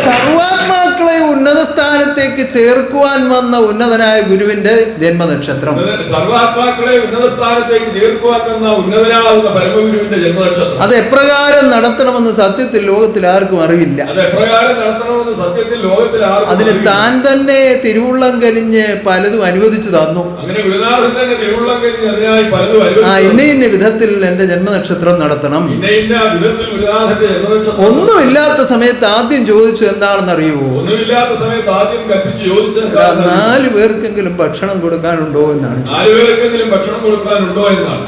സർവാത്മാക്കളെ ഉന്നത സ്ഥാനത്തേക്ക് ചേർക്കുവാൻ വന്ന ഉന്നതനായ ഗുരുവിന്റെ ജന്മനക്ഷത്രം. സർവാത്മാക്കളെ ഉന്നത സ്ഥാനത്തേക്ക് ചേർക്കുവാൻ വന്ന ഉന്നതനാകുന്ന പരമഗുരുവിന്റെ ജന്മനക്ഷത്രം. അത് എപ്രകാരം നടത്തണമെന്ന് സത്യത്തിൽ ലോകത്തിൽ ആർക്കും അറിവില്ല. അതിന് താൻ തന്നെ തിരുവുള്ളം കനിഞ്ഞ് പലതും അനുവദിച്ചു തന്നു. ഇന്ന വിധത്തിൽ എന്റെ ജന്മനക്ഷത്രം നടത്തണം. ഒന്നുമില്ലാത്ത സമയത്ത് ആദ്യം ചോദിച്ചു എന്താണെന്ന് അറിയുമോ? 4 പേർക്കെങ്കിലും ഭക്ഷണം കൊടുക്കാനുണ്ടോ എന്നാണ്.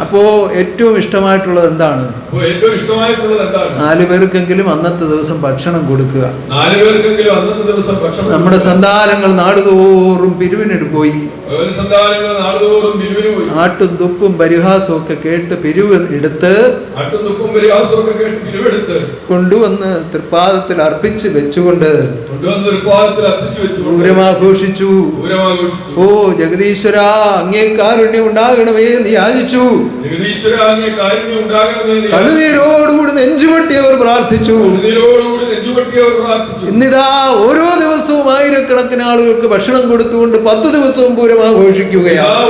അപ്പോ ഏറ്റവും ഇഷ്ടമായിട്ടുള്ളത് എന്താണ്? 4 പേർക്കെങ്കിലും അന്നത്തെ ദിവസം ഭക്ഷണം കൊടുക്കുക. നമ്മുടെ സന്താനങ്ങൾ നാടുതോറും പിരിവിനിട്ട് പോയി ആട്ടും തുപ്പും പരിഹാസവും ഒക്കെ കേട്ട് പിരിവ് എടുത്ത് കൊണ്ടുവന്ന് തൃപ്പാദത്തിൽ അർപ്പിച്ച് വെച്ചുകൊണ്ട് പൂരമാഘോഷിച്ചു. ഓ ജഗദീശ്വര, അങ്ങേ കാരുണ്യം ഉണ്ടാകണമേ എന്ന് യാചിച്ചു. കണ്ണുനീരോടുകൂടി നെഞ്ചുപൊട്ടിയവർ പ്രാർത്ഥിച്ചു. ഇന്നിതാ ഓരോ ദിവസവും ആയിരക്കണക്കിന് ആളുകൾക്ക് ഭക്ഷണം കൊടുത്തുകൊണ്ട് 10 ദിവസവും പൂരം ആഘോഷിക്കുകയാണ്.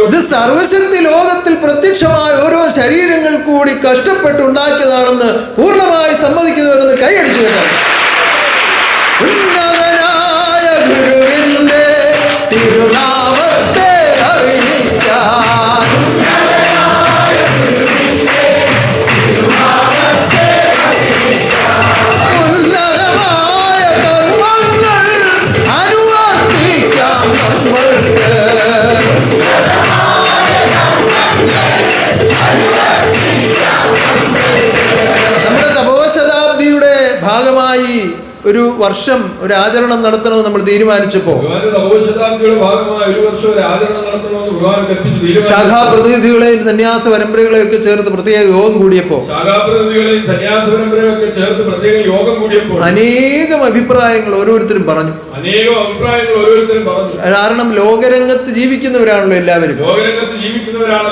ഇത് സർവശക്തി ലോകത്തിൽ പ്രത്യക്ഷമായ ഓരോ ശരീരങ്ങൾ കൂടി കഷ്ടപ്പെട്ടുണ്ടാക്കിയതാണെന്ന് പൂർണ്ണമായി സമ്മതിക്കുന്നവരെന്ന് കൈയടിച്ചു വരാം. ഉന്നതനായ ഗുരുവിന്റെ തിരുനാമത്തെ അറിയിക്കാൻ, ഉന്നതമായ കർമ്മങ്ങൾ അനുവർത്തിക്കാം നമ്മൾക്ക്. നമ്മുടെ തപോശതാബ്ദിയുടെ ഭാഗമായി ഒരു വർഷം ഒരു ആചരണം നടത്തണമെന്ന് നമ്മൾ തീരുമാനിച്ചപ്പോൾ ശാഖാപ്രതിനിധികളെയും സന്യാസ പരമ്പരകളെയും ഒക്കെ ചേർത്ത് പ്രത്യേക യോഗം കൂടിയപ്പോൾ അനേകം അഭിപ്രായങ്ങൾ ഓരോരുത്തരും പറഞ്ഞു. കാരണം ലോകരംഗത്ത് ജീവിക്കുന്നവരാണല്ലോ എല്ലാവരും.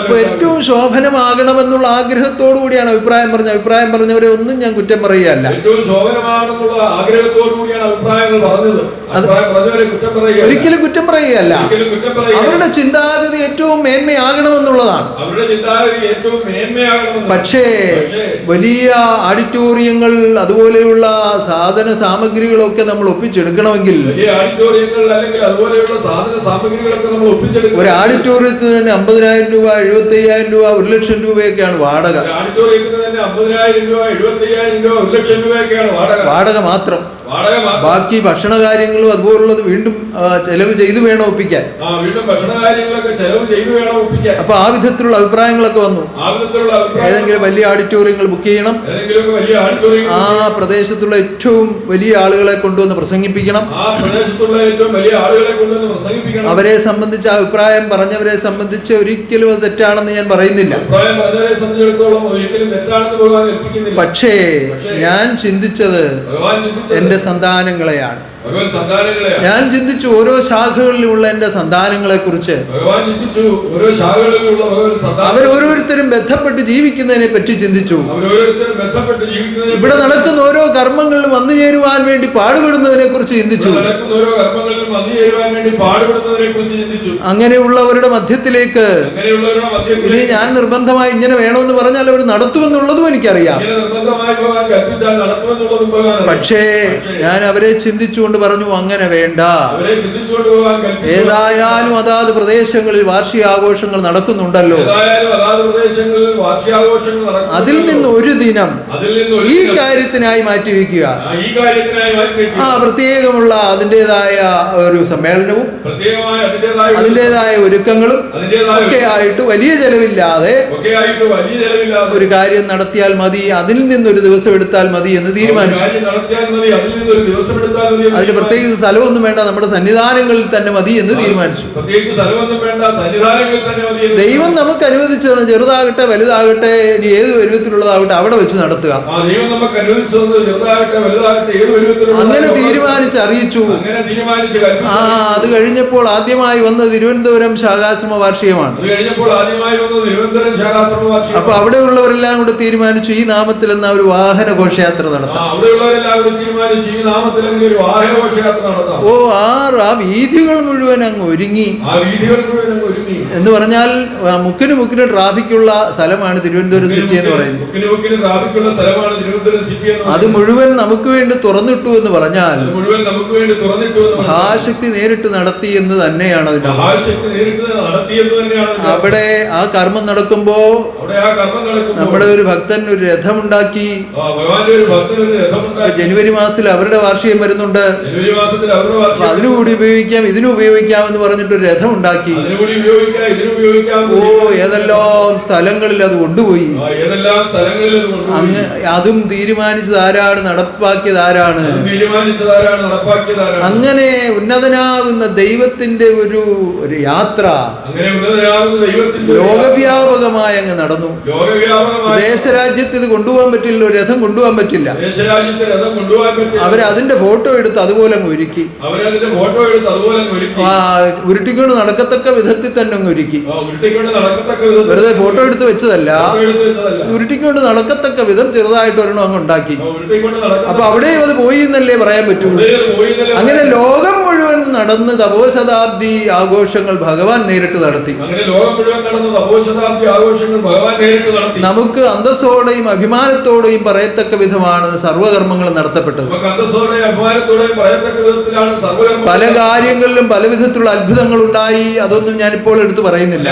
അപ്പൊ ഏറ്റവും ശോഭനമാകണമെന്നുള്ള ആഗ്രഹത്തോടു കൂടിയാണ് അഭിപ്രായം പറഞ്ഞവരെ ഒന്നും ഞാൻ കുറ്റം പറയുകയല്ല. അഭിപ്രായം പറഞ്ഞവരെ കുറ്റം പറയുകയല്ല. ഒരിക്കലും കുറ്റം പറയുകയല്ല. ഒരിക്കലും കുറ്റം പറയുകയല്ല. അവരുടെ ചിന്താഗതി ഏറ്റവും മേന്മയാകണമെന്നുള്ളതാണ്. അവരുടെ ചിന്താഗതി ഏറ്റവും മേന്മയാകണമെന്ന്. പക്ഷേ വലിയ ഓഡിറ്റോറിയങ്ങൾ അതുപോലെയുള്ള സാധന സാമഗ്രികളൊക്കെ നമ്മൾ ഒപ്പിച്ചെടുക്കണമെങ്കിൽ, വലിയ ഓഡിറ്റോറിയങ്ങൾ അല്ലെങ്കിൽ അതുപോലെയുള്ള സാധന സാമഗ്രികളൊക്കെ നമ്മൾ ഒപ്പിച്ചെടുക്കണം. ഒരു ഓഡിറ്റോറിയത്തിന് തന്നെ 50,000 രൂപ, 75,000 രൂപ, 1,00,000 രൂപയൊക്കെയാണ് വാടക. ഓഡിറ്റോറിയത്തിന് തന്നെ 50,000 രൂപ, 75,000 രൂപ, 1,00,000 രൂപയൊക്കെയാണ് വാടക മാത്രം. വാടക മാത്രം. ബാക്കി ഭക്ഷണ കാര്യങ്ങളും അതുപോലുള്ളത് വീണ്ടും ചെലവ് ചെയ്ത് വേണം ഒപ്പിക്കാൻ. വീണ്ടും ഭക്ഷണ കാര്യങ്ങളൊക്കെ ചെലവ് ചെയ്ത് വേണം ഒപ്പിക്കാൻ. അപ്പൊ ആ വിധത്തിലുള്ള അഭിപ്രായങ്ങളൊക്കെ വന്നു. ഏതെങ്കിലും വലിയ ഓഡിറ്റോറിയങ്ങൾ ബുക്ക് ചെയ്യണം, ആ പ്രദേശത്തുള്ള ഏറ്റവും വലിയ ആളുകളെ കൊണ്ടുവന്ന് പ്രസംഗിപ്പിക്കണം, അവരെ സംബന്ധിച്ച അഭിപ്രായം പറഞ്ഞവരെ സംബന്ധിച്ച് ഒരിക്കലും അത് തെറ്റാണെന്ന് ഞാൻ പറയുന്നില്ല. പക്ഷേ ഞാൻ ചിന്തിച്ചത് എന്റെ സന്താനങ്ങളെയാണ്. ഞാൻ ചിന്തിച്ചു ഓരോ ശാഖകളിലുമുള്ള എന്റെ സന്താനങ്ങളെ കുറിച്ച്. അവരോരോരുത്തരും ബന്ധപ്പെട്ട് ജീവിക്കുന്നതിനെ പറ്റി ചിന്തിച്ചു. ഇവിടെ നടക്കുന്ന ഓരോ കർമ്മങ്ങളിലും വന്നു ചേരുവാൻ വേണ്ടി പാടുപെടുന്നതിനെ കുറിച്ച് ചിന്തിച്ചു. അങ്ങനെയുള്ളവരുടെ മധ്യത്തിലേക്ക് ഇനി ഞാൻ നിർബന്ധമായി ഇങ്ങനെ വേണമെന്ന് പറഞ്ഞാൽ അവർ നടത്തുമെന്നുള്ളതും എനിക്കറിയാം. പക്ഷേ ഞാൻ അവരെ ചിന്തിച്ചുകൊണ്ട് പറഞ്ഞു, അങ്ങനെ വേണ്ട. ഏതായാലും അതാത് പ്രദേശങ്ങളിൽ വാർഷികാഘോഷങ്ങൾ നടക്കുന്നുണ്ടല്ലോ, അതിൽ നിന്ന് ഒരു ദിനം ഈ കാര്യത്തിനായി മാറ്റിവെക്കുക. ആ പ്രത്യേകമുള്ള അതിൻ്റെതായ ഒരു സമ്മേളനവും അതിൻ്റെതായ ഒരുക്കങ്ങളും ഒക്കെ ആയിട്ട് വലിയ ചെലവില്ലാതെ ഒരു കാര്യം നടത്തിയാൽ മതി, അതിൽ നിന്നൊരു ദിവസം എടുത്താൽ മതി എന്ന് തീരുമാനിച്ചു. അതിന് പ്രത്യേകിച്ച് സ്ഥലമൊന്നും വേണ്ട, നമ്മുടെ സന്നിധാനങ്ങളിൽ തന്നെ മതി എന്ന് തീരുമാനിച്ചു. ദൈവം നമുക്ക് അനുവദിച്ചത് ചെറുതാകട്ടെ വലുതാകട്ടെ ഇനി ഏത് പരുവത്തിലുള്ളതാകട്ടെ അവിടെ വെച്ച് നടത്തുക. അങ്ങനെ തീരുമാനിച്ച് അറിയിച്ചു. അത് കഴിഞ്ഞപ്പോൾ ആദ്യമായി വന്നത് തിരുവനന്തപുരം ശാഖാശ്രമ വാർഷികമാണ്. അപ്പൊ അവിടെ ഉള്ളവരെല്ലാം കൂടെ തീരുമാനിച്ചു ഈ നാമത്തിൽ എന്ന ഒരു വാഹന ഘോഷയാത്ര നടത്താം. ആ വീഥികൾ മുഴുവൻ അങ്ങ് ഒരുങ്ങി. എന്ന് പറഞ്ഞാൽ മുക്കിന് മുക്കിന് ട്രാഫിക്കുള്ള സ്ഥലമാണ് തിരുവനന്തപുരം സിറ്റി എന്ന് പറയുന്നത്. അത് മുഴുവൻ നമുക്ക് വേണ്ടി തുറന്നിട്ടു എന്ന് പറഞ്ഞാൽ മഹാശക്തി നേരിട്ട് നടത്തി എന്ന് തന്നെയാണ് അതിന്റെ. അവിടെ ആ കർമ്മം നടക്കുമ്പോ നമ്മുടെ ഒരു ഭക്തൻ ഒരു രഥമുണ്ടാക്കി. ജനുവരി മാസത്തിൽ അവരുടെ വാർഷികം വരുന്നുണ്ട്, അതിനുകൂടി ഉപയോഗിക്കാം ഇതിനും ഉപയോഗിക്കാം എന്ന് പറഞ്ഞിട്ട് ഒരു രഥം ഉണ്ടാക്കി. ഏതെല്ലാം സ്ഥലങ്ങളിൽ അത് കൊണ്ടുപോയി. അങ്ങ് അതും തീരുമാനിച്ചത് ആരാണ്, നടപ്പാക്കിയത് ആരാണ്? അങ്ങനെ ഉന്നതനാകുന്ന ദൈവത്തിന്റെ ഒരു യാത്ര ലോകവ്യാപകമായി അങ്ങ് നടന്നു. ദേശരാജ്യത്ത് ഇത് കൊണ്ടുപോകാൻ പറ്റില്ല, ഒരു രഥം കൊണ്ടുപോകാൻ പറ്റില്ല. അവരതിന്റെ ഫോട്ടോ എടുത്ത് അതുപോലെ അങ്ങ് ഒരുക്കി. ഉരുട്ടിക്കൊണ്ട് നടക്കത്തക്ക വിധത്തിൽ തന്നെ അങ്ങ് ഒരുക്കി. വെറുതെ ഫോട്ടോ എടുത്ത് വെച്ചതല്ല, ഉരുട്ടിക്കൊണ്ട് നടക്കത്തക്ക വിധം ചെറുതായിട്ട് ഒരെണ്ണം അങ്ങ് ഉണ്ടാക്കി. അപ്പൊ അവിടെയും അത് പോയി എന്നല്ലേ പറയാൻ പറ്റൂ. അങ്ങനെ ലോകം മുഴുവൻ നടന്ന് തപോശതാബ്ദി ആഘോഷങ്ങൾ ഭഗവാൻ നേരിട്ട് നടത്തി. നമുക്ക് അന്തസ്സോടെയും അഭിമാനത്തോടെയും പറയത്തക്ക വിധമാണ് സർവകർമ്മങ്ങളും നടത്തപ്പെട്ടത്. പല കാര്യങ്ങളിലും പല വിധത്തിലുള്ള അത്ഭുതങ്ങൾ ഉണ്ടായി. അതൊന്നും ഞാനിപ്പോൾ എടുത്തു പറയുന്നില്ല.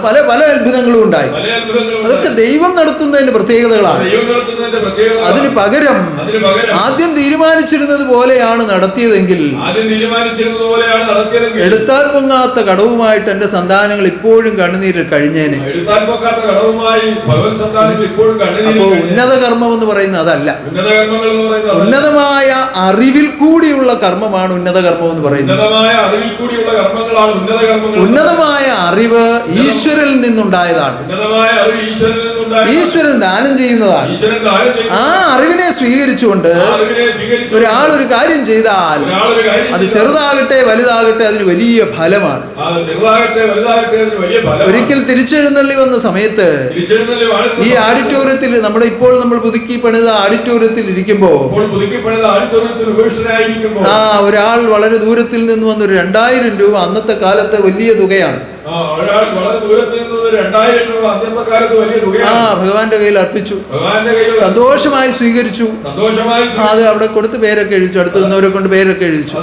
പല പല അത്ഭുതങ്ങളും ഉണ്ടായി. അതൊക്കെ ദൈവം നടത്തുന്നതിന്റെ പ്രത്യേകതകളാണ്. അതിന് പകരം ആദ്യം തീരുമാനിച്ചിരുന്നത് പോലെയാണ് നടത്തിയതെങ്കിൽ എടുത്താൽ പൊങ്ങാത്ത കടവുമായിട്ട് എന്റെ സന്താനങ്ങൾ ഇപ്പോഴും കണ്ണുനീരിൽ കഴിഞ്ഞേനെ. അപ്പോ ഉന്നത കർമ്മം എന്ന് പറയുന്നത് അതല്ല. ഉന്നതമായ അറിവിൽ കൂടിയുള്ള കർമ്മമാണ് ഉന്നത കർമ്മം എന്ന് പറയുന്നത്. ഉന്നതമായ അറിവ് ഈശ്വരനിൽ നിന്നുണ്ടായതാണ്. ഉണ്ടായിരുന്ന ഈശ്വരൻ ദാനം ചെയ്യുന്നതാണ്. ഈശ്വരൻ ദാനം ചെയ്യുന്ന ആ അറിവിനെ സ്വീകരിച്ചുകൊണ്ട് ഒരാൾ ഒരു കാര്യം ചെയ്താൽ അത് ചെറുതാകട്ടെ വലുതാകട്ടെ അതിന് വലിയ ഫലമാണ്. ഒരിക്കൽ തിരിച്ചെഴുന്നള്ളി വന്ന സമയത്ത് ഈ ഓഡിറ്റോറിയത്തിൽ നമ്മൾ പുതുക്കി പണിത ഓഡിറ്റോറിയത്തിൽ ഇരിക്കുമ്പോ ഒരാൾ വളരെ ദൂരത്തിൽ നിന്ന് വന്ന് ഒരു 2000 രൂപ, അന്നത്തെ കാലത്ത് വലിയ തുകയാണ്, ഭഗവാന്റെ കയ്യിൽ അർപ്പിച്ചു. സന്തോഷമായി സ്വീകരിച്ചു. അത് അവിടെ കൊടുത്ത് പേരൊക്കെ എഴുതിച്ചു. അടുത്ത് നിന്നവരെ കൊണ്ട് പേരൊക്കെ എഴുതിച്ചു.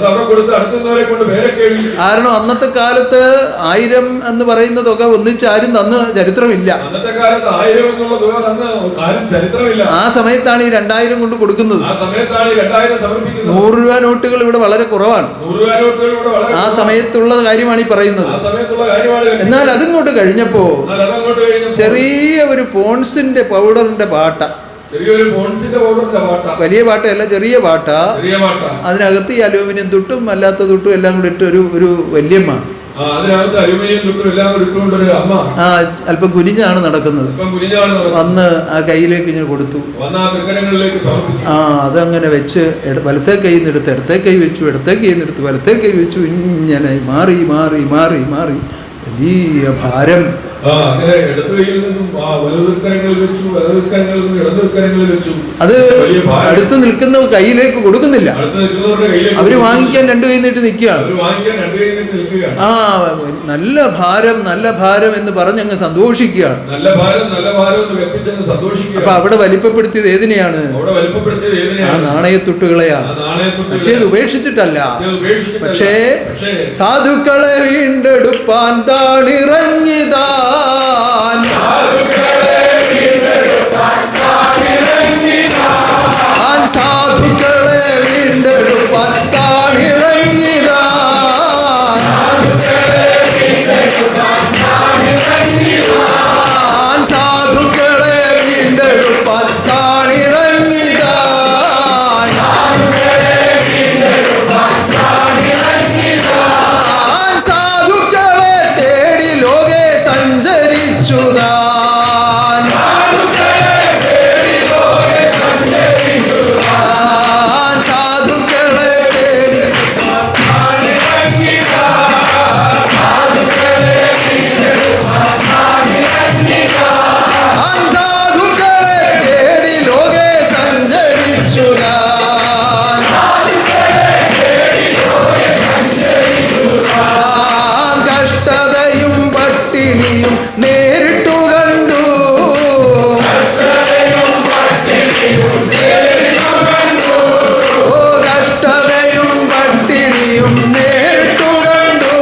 കാരണം അന്നത്തെ കാലത്ത് 1000 എന്ന് പറയുന്ന തുക ഒന്നിച്ചാരും തന്ന് ചരിത്രമില്ല. ആ സമയത്താണ് ഈ 2000 കൊണ്ട് കൊടുക്കുന്നത്. 100 രൂപ നോട്ടുകൾ ഇവിടെ വളരെ കുറവാണ്. ആ സമയത്തുള്ള കാര്യമാണ് ഈ പറയുന്നത്. എന്നാൽ അതിങ്ങോട്ട് കഴിഞ്ഞപ്പോ ചെറിയ ഒരു പോൺസിന്റെ പൗഡറിന്റെ പാട്ട, വലിയ പാട്ടയല്ല, ചെറിയ പാട്ട. അതിനകത്ത് ഈ അലൂമിനിയം തുട്ടും അല്ലാത്ത തുട്ടും എല്ലാം കൂടി ഇട്ട് ഒരു വല്യമ്മ, അല്പം കുനിഞ്ഞാണ് നടക്കുന്നത്. വന്ന് ആ കയ്യിലേക്ക് ഇങ്ങനെ കൊടുത്തു. അതങ്ങനെ വെച്ച് വലത്തേ കൈയിൽ നിന്ന് എടുത്ത് ഇടത്തേ കൈ വെച്ചു, ഇടത്തേ കൈയിൽ നിന്ന് എടുത്ത് വലത്തേ കൈ വെച്ചു. ഇങ്ങനെ മാറി മാറി മാറി മാറി വലിയ ഭാരം. അത് അടുത്ത് നിൽക്കുന്ന കയ്യിലേക്ക് കൊടുക്കുന്നില്ല. അവര് വാങ്ങിക്കാൻ 2 കൈ നീട്ടി നിൽക്കുകയാണ്. നല്ല ഭാരം നല്ല ഭാരം എന്ന് പറഞ്ഞ് അങ്ങ് സന്തോഷിക്കുകയാണ്. അപ്പൊ അവിടെ വലിപ്പപ്പെടുത്തിയത് ഏതിനെയാണ്? ആ നാണയത്തുട്ടുകളെയാണ്. മറ്റേത് ഉപേക്ഷിച്ചിട്ടല്ല. പക്ഷേ സാധുക്കളെ വീണ്ടെടുപ്പാൻ താണിറങ്ങിതാൻ, സാധുക്കളെ വീണ്ടെടുപ്പാൻ താണിറങ്ങിതാൻ, സാധുക്കളെ വീണ്ടെടുപ്പാൻ താണിറങ്ങിതാൻ, സാധുക്കളെ തേടി ലോകെ സഞ്ചരിച്ചുതാൻ, സാധുക്കളെ തേടി സാധുക്കളെ തേടി ലോകെ സഞ്ചരിച്ചുതാൻ, കഷ്ടതയും പട്ടിണിയും നേരിട്ടു കണ്ടു, കഷ്ടതയും പട്ടിണിയും നേരിട്ടു കണ്ടു,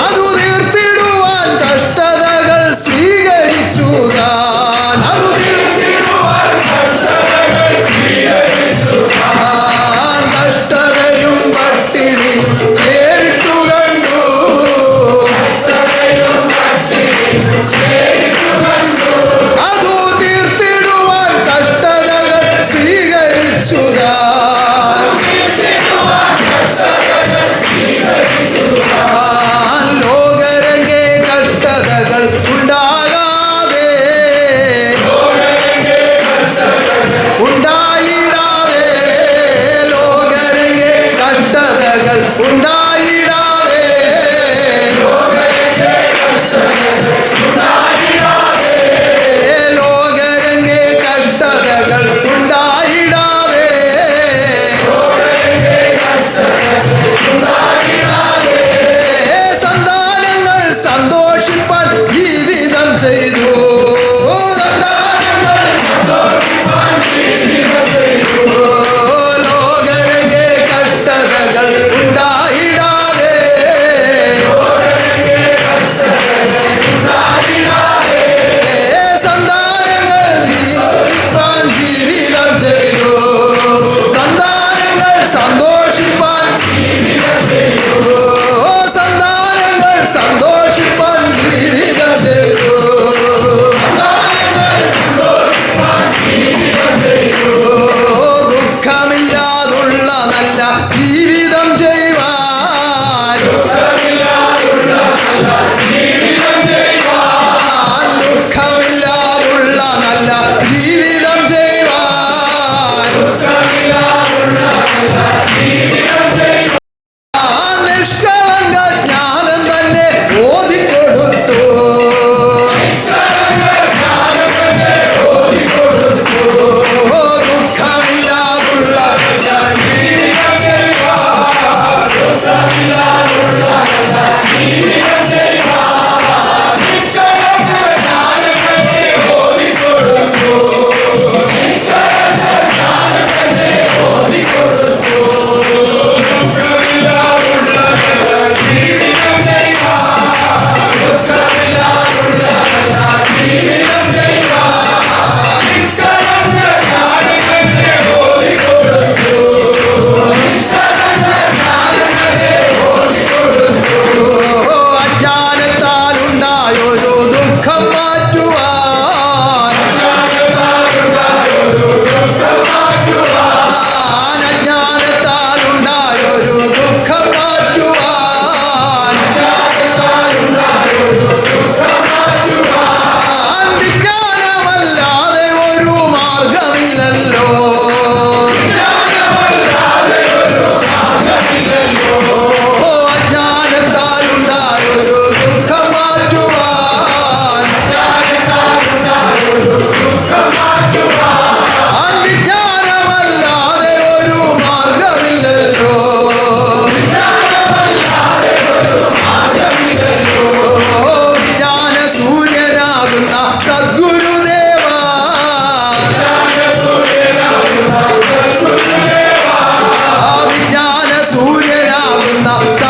അതു തീർത്തിടുവാൻ കഷ്ടതകൾ സ്വീകരിച്ചു താൻ, അതു തീർത്തിടുവാൻ കഷ്ടതയും പട്ടിണിയും നേരിട്ടു കണ്ടു, അതു തീർത്തിടുവാൻ കഷ്ടതകൾ സ്വീകരിച്ചു താൻ, ലോകരംഗെ കഷ്ടതകൾ ഉണ്ടാകാതെ ഉണ്ടായിടാതെ, ലോകരംഗെ കഷ്ടതകൾ ഉണ്ടായിടാതെ, ലോകരംഗെ കഷ്ടതകൾ ഉണ്ടായിടാതെ, സന്താനങ്ങൾ സന്തോഷിപ്പാൻ ജീവിതം ചെയ്തു, ലോകരംഗെ കഷ്ടതകൾ ഉണ്ടായിട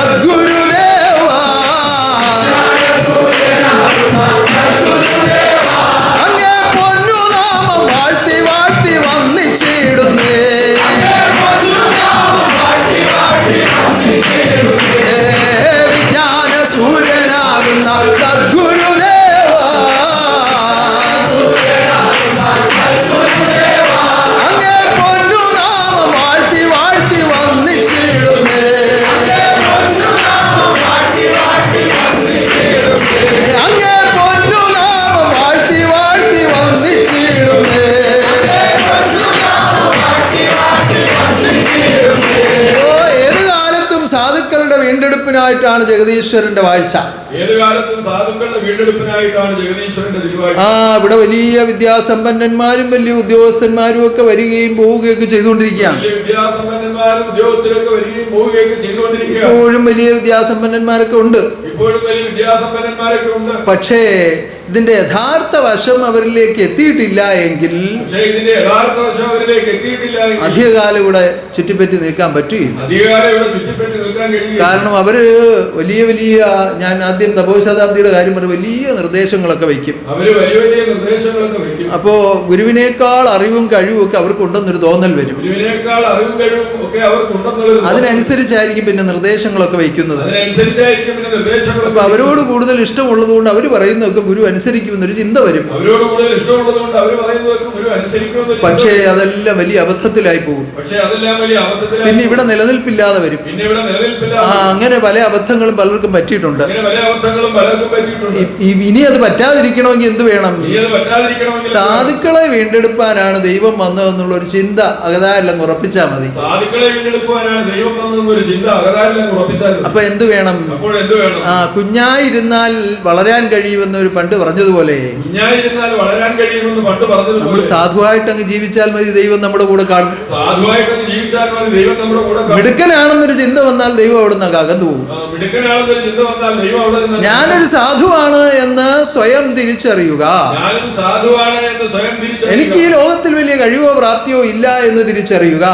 സദ്ഗുരുദേവ അങ്ങേ പൊന്നുനാമം വാഴ്ത്തി വാഴ്ത്തി വന്നിച്ചിടുന്നേ വിജ്ഞാന സൂര്യനാകുന്ന സദ്ഗുരുദേവ അങ്ങേ പൊന്നുനാമം വാഴ്ത്തി വാഴ്ത്തി വന്നിച്ചിടുന്നേ അങ്ങേ പൊന്നുനാമം വാഴ്ത്തി വാഴ്ത്തി വന്നിച്ചിടുന്നേ ഏത് കാലത്തും സാധുക്കളുടെ വീണ്ടെടുപ്പിനായിട്ടാണ് ജഗദീശ്വരന്റെ വാഴ്ച. ഏത് കാലത്തും സാധുക്കളുടെ വീണ്ടെടുപ്പിനായിട്ടാണ് ജഗദീശ്വരന്റെ തിരുവാഴ്ച. ഇവിടെ വലിയ വിദ്യാസമ്പന്നന്മാരും വലിയ ഉദ്യോഗസ്ഥന്മാരും ഒക്കെ വരികയും പോവുകയൊക്കെ ചെയ്തുകൊണ്ടിരിക്കുകയാണ്. വലിയ വിദ്യാസമ്പന്നന്മാരും ഉദ്യോഗസ്ഥരൊക്കെ വരികയും പോവുകയൊക്കെ ചെയ്തുകൊണ്ടിരിക്കുകയാണ്. ഇപ്പോഴും വലിയ വിദ്യാസമ്പന്നന്മാരൊക്കെ ഉണ്ട്. ഇപ്പോഴും വലിയ വിദ്യാസമ്പന്നന്മാരൊക്കെ ഉണ്ട്. പക്ഷേ ഇതിന്റെ യഥാർത്ഥ വശം അവരിലേക്ക് എത്തിയിട്ടില്ല എങ്കിൽ അധികകാലം ഇവിടെ ചുറ്റിപ്പറ്റി നിൽക്കാൻ പറ്റുകയില്ല. കാരണം അവര് വലിയ വലിയ, ഞാൻ ആദ്യം തപോശതാബ്ദിയുടെ കാര്യം പറഞ്ഞ വലിയ നിർദ്ദേശങ്ങളൊക്കെ വയ്ക്കും. അപ്പോ ഗുരുവിനേക്കാൾ അറിവും കഴിവും ഒക്കെ അവർക്കുണ്ടെന്നൊരു തോന്നൽ വരും. അതിനനുസരിച്ചായിരിക്കും പിന്നെ നിർദ്ദേശങ്ങളൊക്കെ വയ്ക്കുന്നത്. അപ്പൊ അവരോട് കൂടുതൽ ഇഷ്ടമുള്ളത് കൊണ്ട് അവർ പറയുന്നതൊക്കെ ഗുരു അനുസരിക്കുമെന്നൊരു ചിന്ത വരും. പക്ഷേ അതെല്ലാം വലിയ അബദ്ധത്തിലായി പോകും. പിന്നെ ഇവിടെ നിലനിൽപ്പില്ലാതെ വരും. അങ്ങനെ പല അബദ്ധങ്ങളും പലർക്കും പറ്റിയിട്ടുണ്ട്. ഇനി അത് പറ്റാതിരിക്കണമെങ്കിൽ എന്ത് വേണം? സാധുക്കളെ വീണ്ടെടുപ്പാനാണ് ദൈവം വന്നതെന്നുള്ള ഒരു ചിന്ത അകതാരെല്ലാം ഉറപ്പിച്ചാൽ മതി. അപ്പൊ എന്ത് വേണം? കുഞ്ഞായിരുന്നാൽ വളരാൻ കഴിയുമെന്ന് ഒരു പണ്ട് പറഞ്ഞതുപോലെ നമ്മൾ സാധുവായിട്ട് അങ്ങ് ജീവിച്ചാൽ മതി, ദൈവം നമ്മുടെ കൂടെ കാണും. മിടുക്കനാണെന്നൊരു ചിന്ത വന്നാൽ ദൈവം അവിടെ നിന്ന് അകന്നു പോകും. ഞാനൊരു സാധുവാണ് എന്ന് സ്വയം തിരിച്ചറിയുക. എനിക്ക് ഈ ലോകത്തിൽ വലിയ കഴിവോ പ്രാപ്തിയോ ഇല്ല എന്ന് തിരിച്ചറിയുക.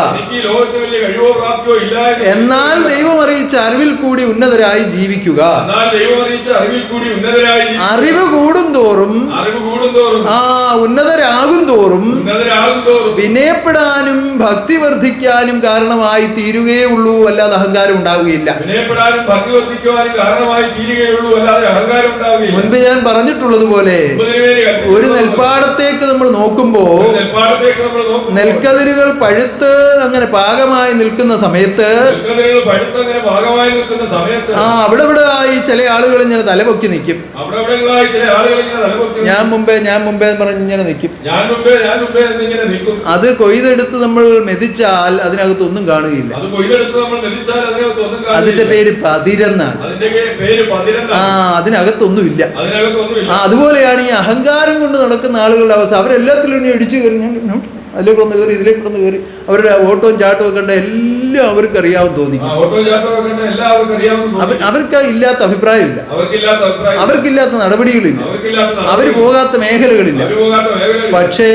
എന്നാൽ ദൈവം അറിയിച്ച അറിവിൽ കൂടി ഉന്നതരായി ജീവിക്കുക. അറിവ് കൂടുന്തോറും ഉന്നതരാകും തോറും വിനയപ്പെടാനും ഭക്തി വർദ്ധിക്കാനും കാരണമായി തീരുകയേ ഉള്ളൂ, അല്ലാതെ അഹങ്കാരം ഉണ്ടാവുകയില്ല. മുൻപ് ഞാൻ പറഞ്ഞിട്ടുള്ളതുപോലെ ഒരു നെൽപ്പാടത്തേക്ക് നമ്മൾ നോക്കുമ്പോൾ നെൽക്കതിരുകൾ പഴുത്ത് അങ്ങനെ പാകമായി നിൽക്കുന്ന സമയത്ത് അവിടെ ഇവിടെ ആയി ചില ആളുകൾ ഇങ്ങനെ തലപൊക്കി നിൽക്കും. ഞാൻ മുമ്പേ പറഞ്ഞ് ഇങ്ങനെ നിൽക്കും. അത് കൊയ്തെടുത്ത് നമ്മൾ മെതിച്ചാൽ അതിനകത്തൊന്നും കാണുകയില്ല. അതിന്റെ പേര് പതിരെന്നാണ്. അതിനകത്തൊന്നുമില്ല. അതുപോലെയാണ് ഈ അഹങ്കാരം കൊണ്ട് നടക്കുന്ന ആളുകളുടെ അവസ്ഥ. അവരെല്ലാത്തിലും ഇടിച്ചു കയറി, അതിലേക്കൊന്ന് കയറി ഇതിലേക്കൊന്ന് കയറി, അവരുടെ ഓട്ടവും ചാട്ടവും കണ്ട എല്ലാം അവർക്ക് അറിയാമെന്ന് തോന്നി. അവർക്ക് ഇല്ലാത്ത അഭിപ്രായമില്ല, അവർക്കില്ലാത്ത നടപടികളില്ല, അവർ പോകാത്ത മേഖലകളില്ല. പക്ഷേ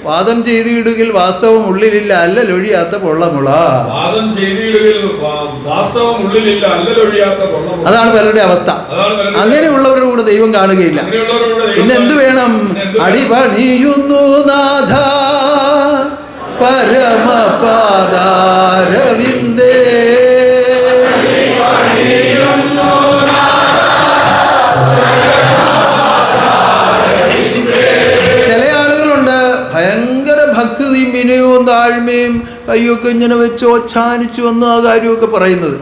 വാദം ചെയ്തിടുകിൽ വാസ്തവം ഉള്ളിലില്ല, അല്ലലൊഴിയാത്ത പൊള്ളമുള. അതാണ് പലരുടെ അവസ്ഥ. അങ്ങനെയുള്ളവരുടെ കൂടെ ദൈവം കാണുകയില്ല. പിന്നെ എന്ത് വേണം? അടിപണിയുന്നു നാഥ പരമപാദാരവിന്ദേ. ചില ആളുകളുണ്ട് ഭയങ്കര ഭക്തിയും വിനയവും താഴ്മയും കയ്യൊക്കെ ഇങ്ങനെ വെച്ച് ഓച്ചാനിച്ചു വന്ന ആ കാര്യമൊക്കെ പറയുന്നത്.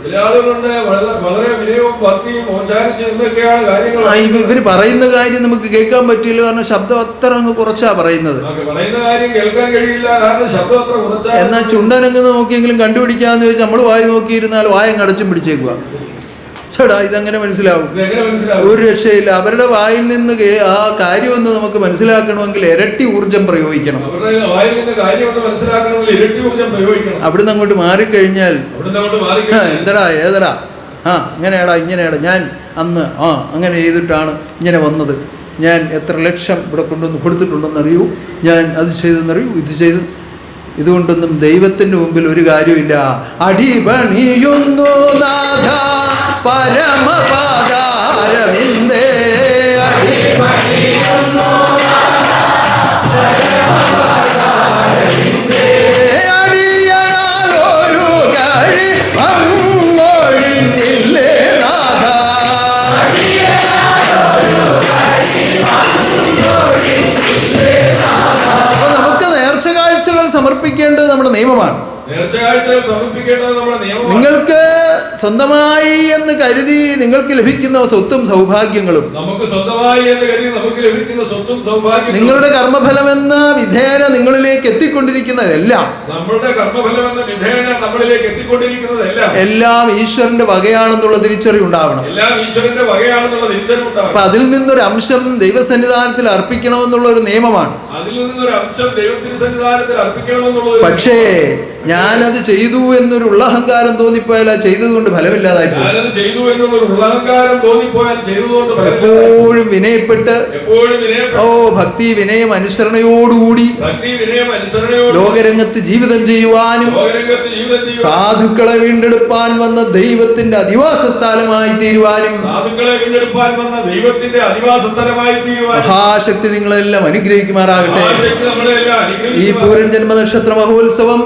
ഇവര് പറയുന്ന കാര്യം നമുക്ക് കേൾക്കാൻ പറ്റില്ല, കാരണം ശബ്ദം അത്ര അങ്ങ് കുറച്ചാ പറയുന്നത്. എന്നാൽ ചുണ്ടനങ്ങ് നോക്കിയെങ്കിലും കണ്ടുപിടിക്കാന്ന് ചോദിച്ചാൽ നമ്മൾ വായി നോക്കിയിരുന്നാൽ വായം കടച്ചും പിടിച്ചേക്കുക. ചേടാ ഇതെങ്ങനെ മനസ്സിലാവും? ഒരു രക്ഷയില്ല. അവരുടെ വായിൽ നിന്ന് ആ കാര്യമെന്ന് നമുക്ക് മനസ്സിലാക്കണമെങ്കിൽ ഇരട്ടി ഊർജം പ്രയോഗിക്കണം. അവിടുന്ന് അങ്ങോട്ട് മാറിക്കഴിഞ്ഞാൽ എന്തടാ ഏതടാ ഇങ്ങനെയാടാ ഞാൻ അന്ന് അങ്ങനെ ചെയ്തിട്ടാണ് ഇങ്ങനെ വന്നത്, ഞാൻ എത്ര ലക്ഷം ഇവിടെ കൊണ്ടുവന്ന് കൊടുത്തിട്ടുണ്ടെന്നറിയൂ, ഞാൻ അത് ചെയ്തെന്നറിയൂ, ഇത് ചെയ്ത്. ഇതുകൊണ്ടൊന്നും ദൈവത്തിൻ്റെ മുമ്പിൽ ഒരു കാര്യമില്ല. അടിപണിയുന്നു നാഥ പരമപാദാരവിന്ദേ അടിയാലൊരു കഴി അങ്ങൊഴിഞ്ഞില്ലേ നാഥ. അപ്പൊ നമുക്ക് നേർച്ച കാഴ്ചകൾ സമർപ്പിക്കേണ്ടത് നമ്മുടെ നിയമമാണ്. നേർച്ച കാഴ്ചകൾ സമർപ്പിക്കേണ്ടത് നമ്മുടെ നിയമമാണ്. നിങ്ങൾക്ക് സ്വന്തമായി എന്ന് കരുതി നിങ്ങൾക്ക് ലഭിക്കുന്ന സ്വത്തും സൗഭാഗ്യങ്ങളും, നമുക്ക് സ്വന്തമായി എന്ന് കരുതി നമുക്ക് ലഭിക്കുന്ന സ്വത്തും സൗഭാഗ്യങ്ങളും, നിങ്ങളുടെ കർമ്മഫലമെന്ന വിധേന നിങ്ങളിലേക്ക് എത്തിക്കൊണ്ടിരിക്കുന്നതെല്ലാം, നമ്മളുടെ കർമ്മഫലമെന്ന വിധേന നമ്മളിലേക്ക് എത്തിക്കൊണ്ടിരിക്കുന്നതെല്ലാം എല്ലാം ഈശ്വരന്റെ വകയാണെന്നുള്ള തിരിച്ചറിവുണ്ടാവണം. എല്ലാം ഈശ്വരന്റെ വകയാണെന്നുള്ള തിരിച്ചറിവുണ്ടാവണം. അപ്പൊ അതിൽ നിന്നൊരു അംശം ദൈവസന്നിധാനത്തിൽ അർപ്പിക്കണമെന്നുള്ള ഒരു നിയമമാണ്. അതിൽ നിന്നൊരു അംശം ദൈവത്തിന്റെ സന്നിധാനത്തിൽ അർപ്പിക്കണമെന്നുള്ളത്. പക്ഷേ ഞാനത് ചെയ്തു എന്നൊരു ഉള്ളഹങ്കാരം തോന്നിപ്പോയാൽ ആ ചെയ്തതുകൊണ്ട് ഫലമില്ലാതായി പോകും. ഞാനത് ചെയ്തു എന്നുള്ളൊരു ഉള്ളഹങ്കാരം തോന്നിപ്പോയാൽ ചെയ്തതുകൊണ്ട് എപ്പോഴും വിനയപ്പെട്ട്, എപ്പോഴും ഓ ഭക്തി വിനയം അനുസരണയോടുകൂടി ലോകരംഗത്ത് ജീവിതം ചെയ്യുവാനും സാധുക്കളെ വീണ്ടെടുപ്പാൻ വന്ന ദൈവത്തിന്റെ അധിവാസ സ്ഥലമായി തീരുവാനും മഹാശക്തി നിങ്ങളെല്ലാം അനുഗ്രഹിക്കുമാറാകട്ടെ. ഈ പൂരം ജന്മനക്ഷത്ര മഹോത്സവം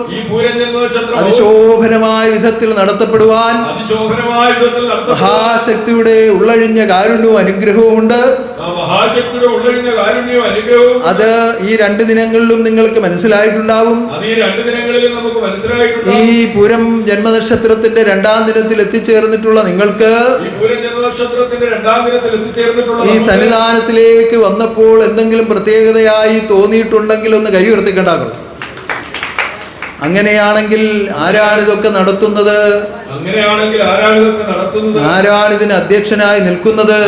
അതിശോഭനമായ വിധത്തിൽ നടത്തപ്പെടുവാൻ മഹാശക്തിയുടെ ഉള്ളഴിഞ്ഞ കാരുണ്യവും അനുഗ്രഹവും ഉണ്ട്. അത് ഈ 2 ദിനങ്ങളിലും നിങ്ങൾക്ക് മനസ്സിലായിട്ടുണ്ടാവും. ഈ പൂരം ജന്മനക്ഷത്രത്തിന്റെ 2-ാം ദിനത്തിൽ എത്തിച്ചേർന്നിട്ടുള്ള നിങ്ങൾക്ക് ഈ സന്നിധാനത്തിലേക്ക് വന്നപ്പോൾ എന്തെങ്കിലും പ്രത്യേകതയായി തോന്നിയിട്ടുണ്ടെങ്കിൽ ഒന്ന് കൈ ഉയർത്തിക്കണ്ടാകും. അങ്ങനെയാണെങ്കിൽ ആരാണിതൊക്കെ നടത്തുന്നത്? ആരാണിതിന് അധ്യക്ഷനായി നിൽക്കുന്നത്?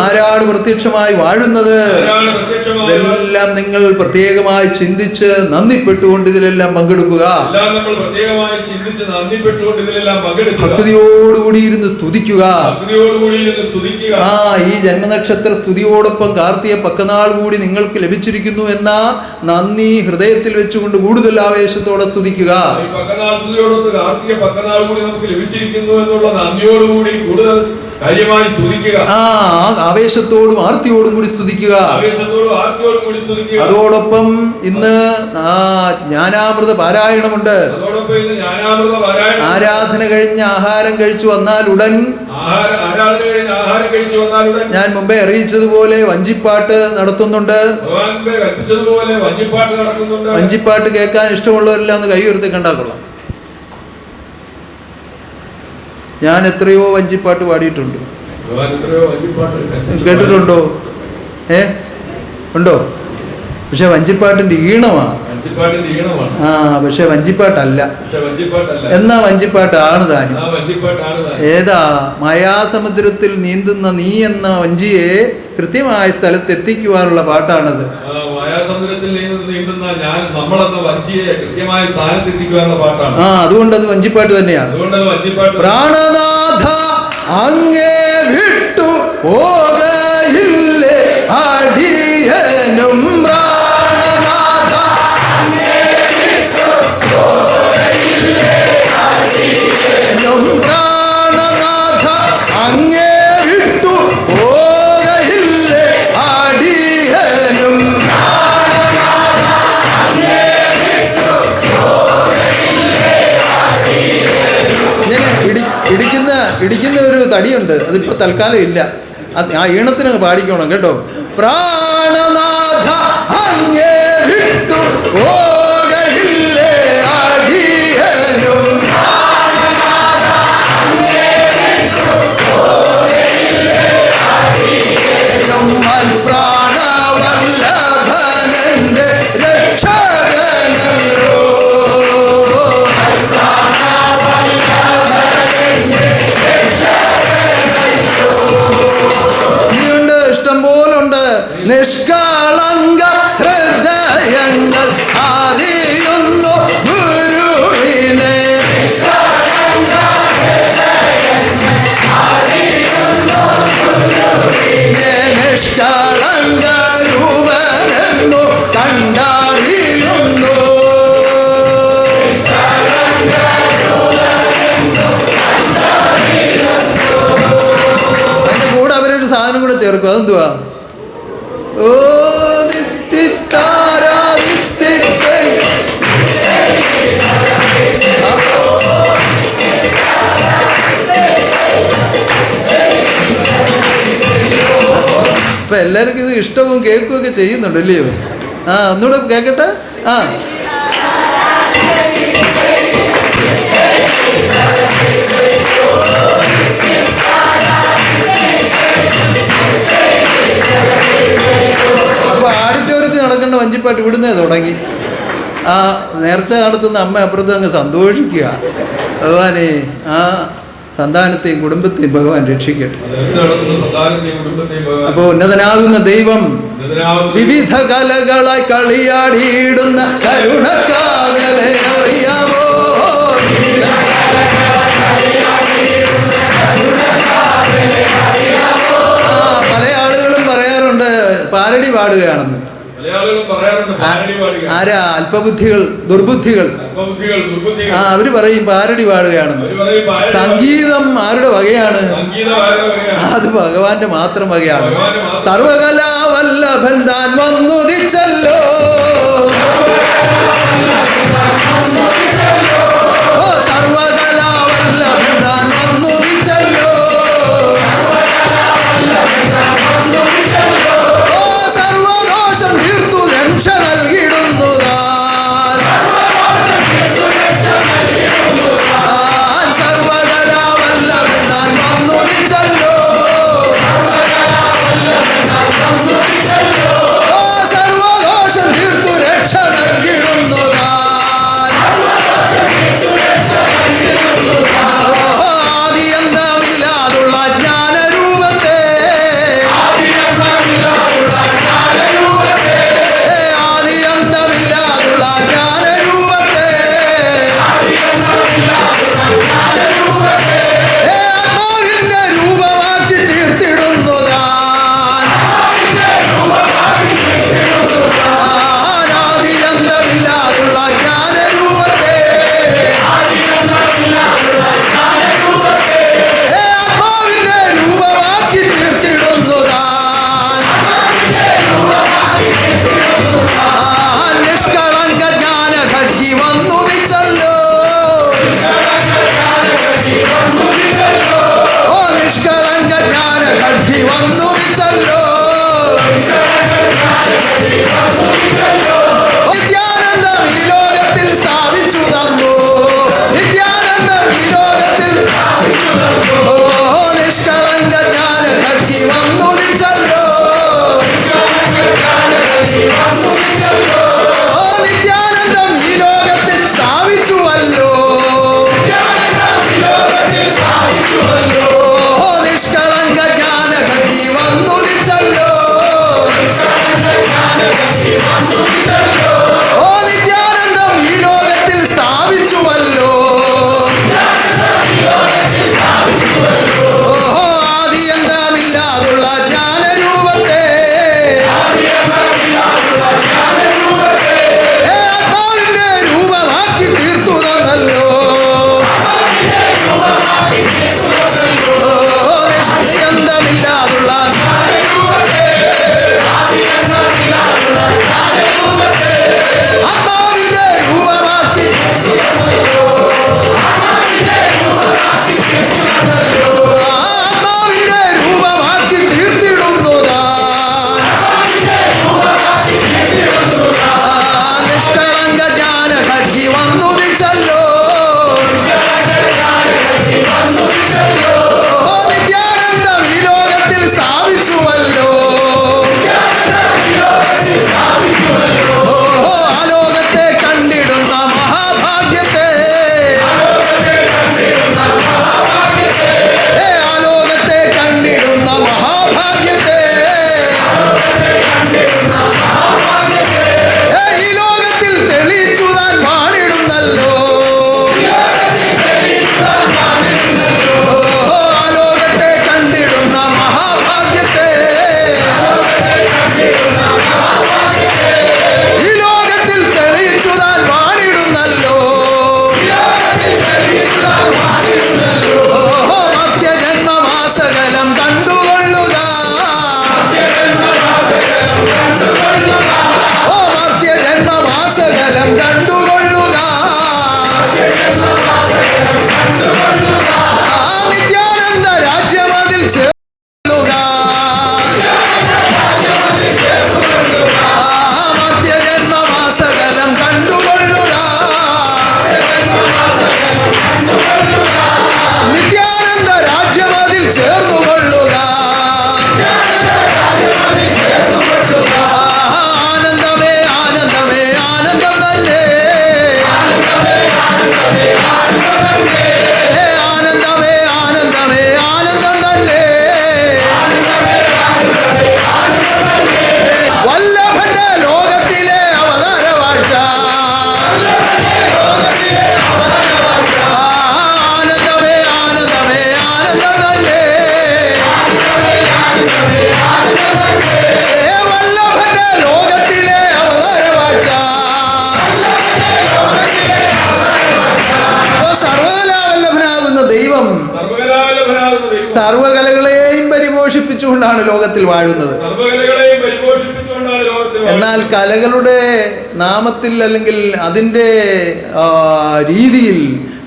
ആരാണ് പ്രത്യക്ഷമായി വാഴുന്നത്? ഇതെല്ലാം നിങ്ങൾ പ്രത്യേകമായി ചിന്തിച്ച് നന്ദിപ്പെട്ടുകൊണ്ട് ഇതിലെല്ലാം പങ്കെടുക്കുക. ഭക്തിയോടുകൂടി ഇരുന്ന് സ്തുതിക്കുക. ഈ ജന്മനക്ഷത്ര സ്തുതിയോടൊപ്പം കാർത്തിക പക്കനാൾ കൂടി നിങ്ങൾക്ക് ലഭിച്ചിരിക്കുന്നു എന്ന നന്ദി ഹൃദയത്തിൽ വെച്ചുകൊണ്ട് കൂടുതൽ ആവേശത്തോടെ സ്തുതിക്കുക. പക്കനാൾ കൂടി നമുക്ക് ലഭിച്ചിരിക്കുന്നു എന്നുള്ള നന്ദിയോടുകൂടി കൂടുതൽ കാര്യമായി സ്തുതിക്കുക. ആവേശത്തോടും ആർത്തിയോടും കൂടി സ്തുതിക്കുക. അതോടൊപ്പം ഇന്ന് ജ്ഞാനാമൃത പാരായണമുണ്ട്. ആരാധന കഴിഞ്ഞ് ആഹാരം കഴിച്ചു വന്നാൽ ഉടൻ ഞാൻ മുമ്പേ അറിയിച്ചതുപോലെ വഞ്ചിപ്പാട്ട് നടത്തുന്നുണ്ട്. വഞ്ചിപ്പാട്ട് കേൾക്കാൻ ഇഷ്ടമുള്ളവരെല്ലാം ഒന്ന് കൈ ഉയർത്തി കണ്ടാൽ കൊള്ളാം. ഞാൻ എത്രയോ വഞ്ചിപ്പാട്ട് പാടിയിട്ടുണ്ട്. കേട്ടിട്ടുണ്ടോ? ഉണ്ടോ? പക്ഷെ വഞ്ചിപ്പാട്ടിന്റെ ഈണമാണ്. പക്ഷെ വഞ്ചിപ്പാട്ടല്ല. എന്നാ വഞ്ചിപ്പാട്ടാണ് താനും. ഏതാ? മായാസമുദ്രത്തിൽ നീന്തുന്ന നീ എന്ന വഞ്ചിയെ കൃത്യമായ സ്ഥലത്ത് എത്തിക്കുവാനുള്ള പാട്ടാണത്. അതുകൊണ്ട് അത് വഞ്ചിപ്പാട്ട് തന്നെയാണ്. പ്രാണനാഥ അങ്ങേ വിട്ടു പോകയില്ലേ അടിയനും. പ്രാണനാഥ പ്രാണനാഥ അങ്ങേ വിട്ടു പോകയില്ലേ അടിയനും. ഇടിക്കുന്ന ഒരു തടിയുണ്ട്, അതിപ്പോ തൽക്കാലം ഇല്ല. ആ ഈണത്തിന് പാടിക്കണം കേട്ടോ. പ്രാണനാഥ അങ്ങേ വിട്ടു പോകയില്ലേ അടിയനും. പ്രാണവല്ലഭനന്റെ രക്ഷകനല്ലോ. ഇഷ്ടം പോലുണ്ട്. നിഷ്കളങ്ക ഹൃദയങ്ങൾ സാധനം കൂടെ ചേർക്കും. അതെന്തുവാ? ഓ നിത്തിത്താരാ നിത്തിത്തൈ. അപ്പൊ എല്ലാവർക്കും ഇത് ഇഷ്ടവും കേൾക്കുകയും ഒക്കെ ചെയ്യുന്നുണ്ടല്ലയോ? ആ ഒന്നുകൂടെ കേൾക്കട്ടെ. ആ അപ്പൊ ആഡിറ്റോറിയത്തിൽ നടക്കേണ്ട വഞ്ചിപ്പാട്ട് ഇവിടുന്നേ തുടങ്ങി. ആ നേർച്ച നടത്തുന്ന അമ്മ അപ്പുറത്ത് അങ്ങ് സന്തോഷിക്കുക. ഭഗവാനെ ആ സന്താനത്തെയും കുടുംബത്തെയും ഭഗവാൻ രക്ഷിക്കട്ടെ. അപ്പോ ഉന്നതനാകുന്ന ദൈവം വിവിധ കലകളായി കളിയാടിയിടുന്ന കരുണക്കാതലെ അറിയാമോ? പല ആളുകളും പറയാറുണ്ട് പാരടി പാടുകയാണെന്ന്. ആരാ? അല്പബുദ്ധികൾ, ദുർബുദ്ധികൾ. അവര് പറയും പാരടി പാടുകയാണെന്ന്. സംഗീതം ആരുടെ വകയാണ്? അത് ഭഗവാന്റെ മാത്രം വകയാണ്. സർവകലാവല്ലഭൻ താൻ വന്നുദിച്ചല്ലോ. സർവകലാവല്ലഭൻ താൻ വന്നുദിച്ചല്ലോ. സർവദോഷം തീർത്തു രക്ഷ നൽകിടുന്നു താൻ. സർവകലാവല്ലഭൻ താൻ വന്നുദിച്ചല്ലോ. സർവദോഷം ദൈവം സർവകലകളെയും പരിപോഷിപ്പിച്ചുകൊണ്ടാണ് ലോകത്തിൽ വാഴുന്നത്. സർവകലകളെയും പരിപോഷിപ്പിച്ചുകൊണ്ടാണ് ലോകത്തിൽ എന്നാൽ കലകളുടെ നാമത്തിൽ അല്ലെങ്കിൽ അതിൻ്റെ രീതിയിൽ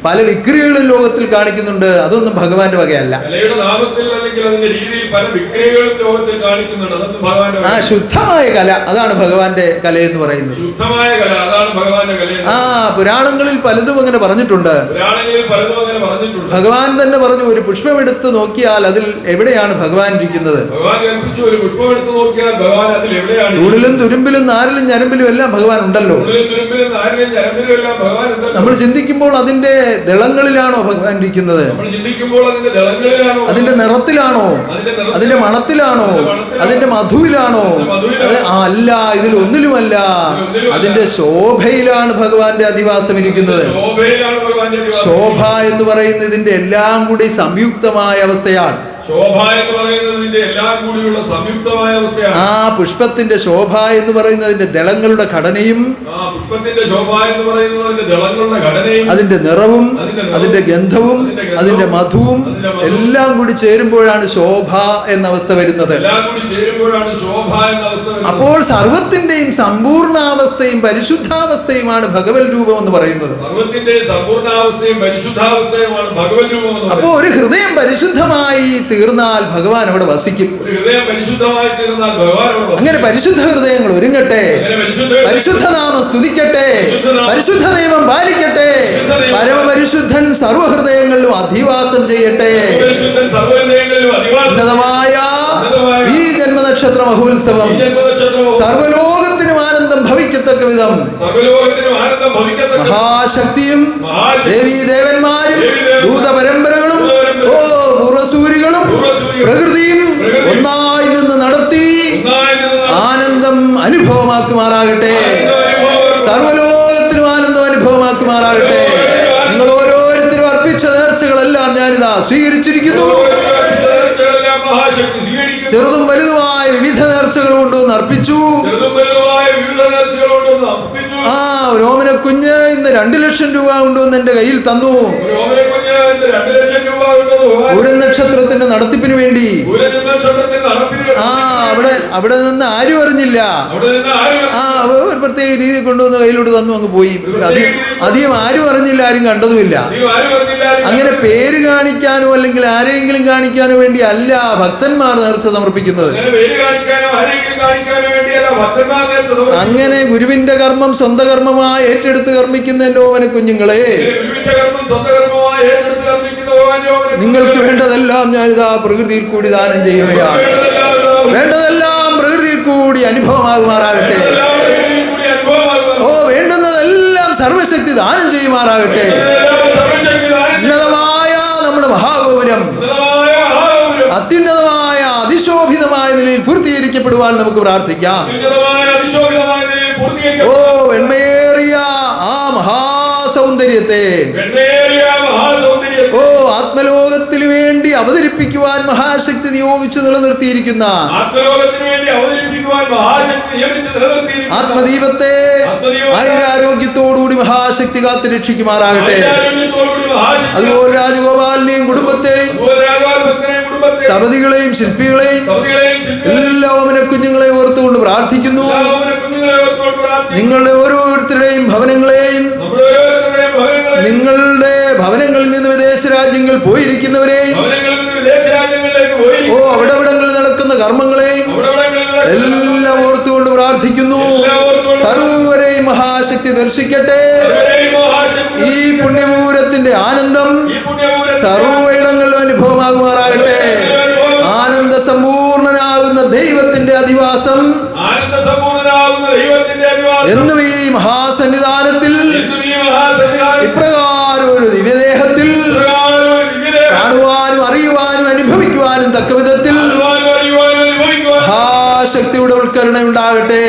പല വിക്രിയകളും ലോകത്തിൽ കാണിക്കുന്നുണ്ട്. അതൊന്നും ഭഗവാന്റെ വകയല്ല. കലയുടെ നാമത്തിൽ അല്ലെങ്കിൽ അതിന്റെ രീതിയിൽ പല വിക്രിയകളും ലോകത്തിൽ കാണിക്കുന്നുണ്ട്. അതൊന്നും ഭഗവാന്റെ ആ ശുദ്ധമായ കല, അതാണ് ഭഗവാന്റെ കലയെന്ന് പറയുന്നത്. ശുദ്ധമായ കല, അതാണ് ഭഗവാന്റെ കല. പുരാണങ്ങളിൽ പലതും അങ്ങനെ പറഞ്ഞിട്ടുണ്ട്. പുരാണങ്ങളിൽ പലതും അങ്ങനെ പറഞ്ഞിട്ടുണ്ട്. ഭഗവാൻ തന്നെ പറഞ്ഞു, ഒരു പുഷ്പം എടുത്ത് നോക്കിയാൽ അതിൽ എവിടെയാണ് ഭഗവാൻ ഇരിക്കുന്നത്? ഭഗവാൻ കൽപ്പിച്ചു, ഒരു പുഷ്പം എടുത്ത് നോക്കിയാൽ ഭഗവാൻ അതിൽ എവിടെയാണ്? തൂണിലും തുരുമ്പിലും നാരിലും ഞരമ്പിലും എല്ലാം ഭഗവാൻ ഉണ്ടല്ലോ. തുരുമ്പിലും നാരിലും ഞരമ്പിലും എല്ലാം ഭഗവാൻ ഉണ്ടല്ലോ. നമ്മൾ ചിന്തിക്കുമ്പോൾ അതിന്റെ ദളങ്ങളിലാണോ ഭഗവാൻ ഇരിക്കുന്നത്? നമ്മൾ ചിന്തിക്കുമ്പോൾ അതിന്റെ ദളങ്ങളിലാണോ? അതിന്റെ നിറത്തിലാണോ? അതിന്റെ മണത്തിലാണോ? അതിന്റെ മധുവിലാണോ? അല്ല, ഇതിൽ ഒന്നിലുമല്ല. അതിന്റെ ശോഭയിലാണ് ഭഗവാന്റെ അധിവാസം ഇരിക്കുന്നത്. ശോഭ എന്ന് പറയുന്നത് ഇതിന്റെ എല്ലാം കൂടി സംയുക്തമായ അവസ്ഥയാണ്. ശോഭ എന്ന് പറയുന്നതിന്റെ എല്ലാം കൂടിയുള്ള സംയുക്തമായ അവസ്ഥയാണ്. ആ പുഷ്പത്തിന്റെ ശോഭ എന്ന് പറയുന്നതിന്റെ ദളങ്ങളുടെ ഘടനയും, പുഷ്പത്തിന്റെ ശോഭ എന്ന് പറയുന്നതിന്റെ ദളങ്ങളുടെ ഘടനയും, അതിന്റെ നിറവും, അതിന്റെ ഗന്ധവും, അതിന്റെ മധുവും എല്ലാം കൂടി ചേരുമ്പോഴാണ് ശോഭ എന്ന അവസ്ഥ വരുന്നത്. അപ്പോൾ സർവത്തിന്റെയും സമ്പൂർണ്ണാവസ്ഥയും പരിശുദ്ധാവസ്ഥയുമാണ് ഭഗവത് രൂപം എന്ന് പറയുന്നത്. അപ്പോ ഒരു ഹൃദയം പരിശുദ്ധമായി തീർന്നാൽ ഭഗവാൻ അവിടെ വസിക്കും. അങ്ങനെ പരിശുദ്ധ ഹൃദയങ്ങൾ ഒരുങ്ങട്ടെ, പരിശുദ്ധ നാമം സ്തുതിക്കട്ടെ, പരിശുദ്ധ നിയമം പാലിക്കട്ടെ, പരമപരിശുദ്ധൻ സർവഹൃദയങ്ങളിലും അധിവാസം ചെയ്യട്ടെ. ഉന്നതമായ ഈ ജന്മനക്ഷത്ര മഹോത്സവം സർവലോകത്തിനും ആനന്ദം ഭവിക്കത്തക്ക വിധം മഹാശക്തിയും ദേവീ ദേവന്മാരും ദൂതപരമ്പരകളും പൂർവസൂരികളും പ്രകൃതിയും ഒന്നായി നിന്ന് നടത്തി ആനന്ദം അനുഭവമാക്കുമാറാകട്ടെ. സർവലോകത്തിനും ആനന്ദം അനുഭവമാക്കുമാറാകട്ടെ. നിങ്ങൾ ഓരോരുത്തരും അർപ്പിച്ച നേർച്ചകളെല്ലാം ഞാനിതാ സ്വീകരിച്ചിരിക്കുന്നു. ചെറുതും വലുതുമായ വിവിധ നേർച്ചകൾ കൊണ്ടുവന്ന് അർപ്പിച്ചു. ഒരു ഓമന കുഞ്ഞ് ഇന്ന് 2 ലക്ഷം രൂപ കൊണ്ടുവന്ന് എന്റെ കയ്യിൽ തന്നു. ഒരു നക്ഷത്രത്തിന്റെ നടത്തിപ്പിന് വേണ്ടി. അവിടെ നിന്ന് ആരും അറിഞ്ഞില്ല. ഒരു പ്രത്യേക രീതി കൊണ്ടുവന്ന് കയ്യിലോട്ട് തന്നു, അങ്ങ് പോയി. അധികം ആരും അറിഞ്ഞില്ല, ആരും കണ്ടതുമില്ല. അങ്ങനെ പേര് കാണിക്കാനോ അല്ലെങ്കിൽ ആരെങ്കിലും കാണിക്കാനോ വേണ്ടി അല്ല ഭക്തന്മാർ നേർച്ച സമർപ്പിക്കുന്നത്. അങ്ങനെ ഗുരുവിന്റെ കർമ്മം സ്വന്തം കർമ്മമായി ഏറ്റെടുത്ത് കർമ്മിക്കുന്ന എന്റെ ഓമന കുഞ്ഞുങ്ങളെ, നിങ്ങൾക്ക് വേണ്ടതെല്ലാം ഞാനിതാ പ്രകൃതിയിൽ കൂടി ദാനം ചെയ്യുകയാണ്. വേണ്ടതെല്ലാം പ്രകൃതിയിൽ കൂടി അനുഭവമാകുമാറാകട്ടെ. വേണ്ടുന്നതെല്ലാം സർവശക്തി ദാനം ചെയ്യുമാറാകട്ടെ. ഉന്നതമായ നമ്മുടെ മഹാഗോപുരം അത്യുന്നതമായ അതിശോഭിതമായ നിലയിൽ പൂർത്തീകരിക്കപ്പെടുവാൻ നമുക്ക് പ്രാർത്ഥിക്കാം. വെണ്മയേറിയ ആ മഹാസൗന്ദര്യത്തെ ആത്മലോകത്തിന് വേണ്ടി അവതരിപ്പിക്കുവാൻ മഹാശക്തി നിയോഗിച്ചു നിലനിർത്തിയിരിക്കുന്ന ആത്മദീപത്തെ ആയുരാരോഗ്യത്തോടുകൂടി മഹാശക്തി കാത്തു രക്ഷിക്കുമാറാകട്ടെ. അതുപോലെ രാജഗോപാലിനെയും കുടുംബത്തെയും സ്ഥപതികളെയും ശില്പികളെയും എല്ലാ ഓമന കുഞ്ഞുങ്ങളെയും ഓർത്തുകൊണ്ട് പ്രാർത്ഥിക്കുന്നു. നിങ്ങളുടെ ഓരോരുത്തരുടെയും ഭവനങ്ങളെയും നിങ്ങളുടെ ഭവനങ്ങളിൽ നിന്ന് വിദേശ രാജ്യങ്ങൾ പോയിരിക്കുന്നവരെയും അവിടങ്ങളിൽ നടക്കുന്ന കർമ്മങ്ങളെയും എല്ലാം ഓർത്തുകൊണ്ട് പ്രാർത്ഥിക്കുന്നു. സർവരെയും മഹാശക്തി ദർശിക്കട്ടെ. ഈ പുണ്യപൂരത്തിന്റെ ആനന്ദം സർവയിടങ്ങളിലും അനുഭവമാകുമാറാകട്ടെ. ആനന്ദ സമ്പൂർണനാകുന്ന ദൈവത്തിന്റെ അധിവാസം എന്നും ഈ മഹാസന്നിധാനത്തിൽ ഇപ്രകാരം ഒരു ദിവ്യദേഹത്തിൽ കാണുവാനും അറിയുവാനും അനുഭവിക്കുവാനും തക്ക വിധത്തിൽ മഹാശക്തിയുടെ ഉൾക്കരുണ ഉണ്ടാകട്ടെ.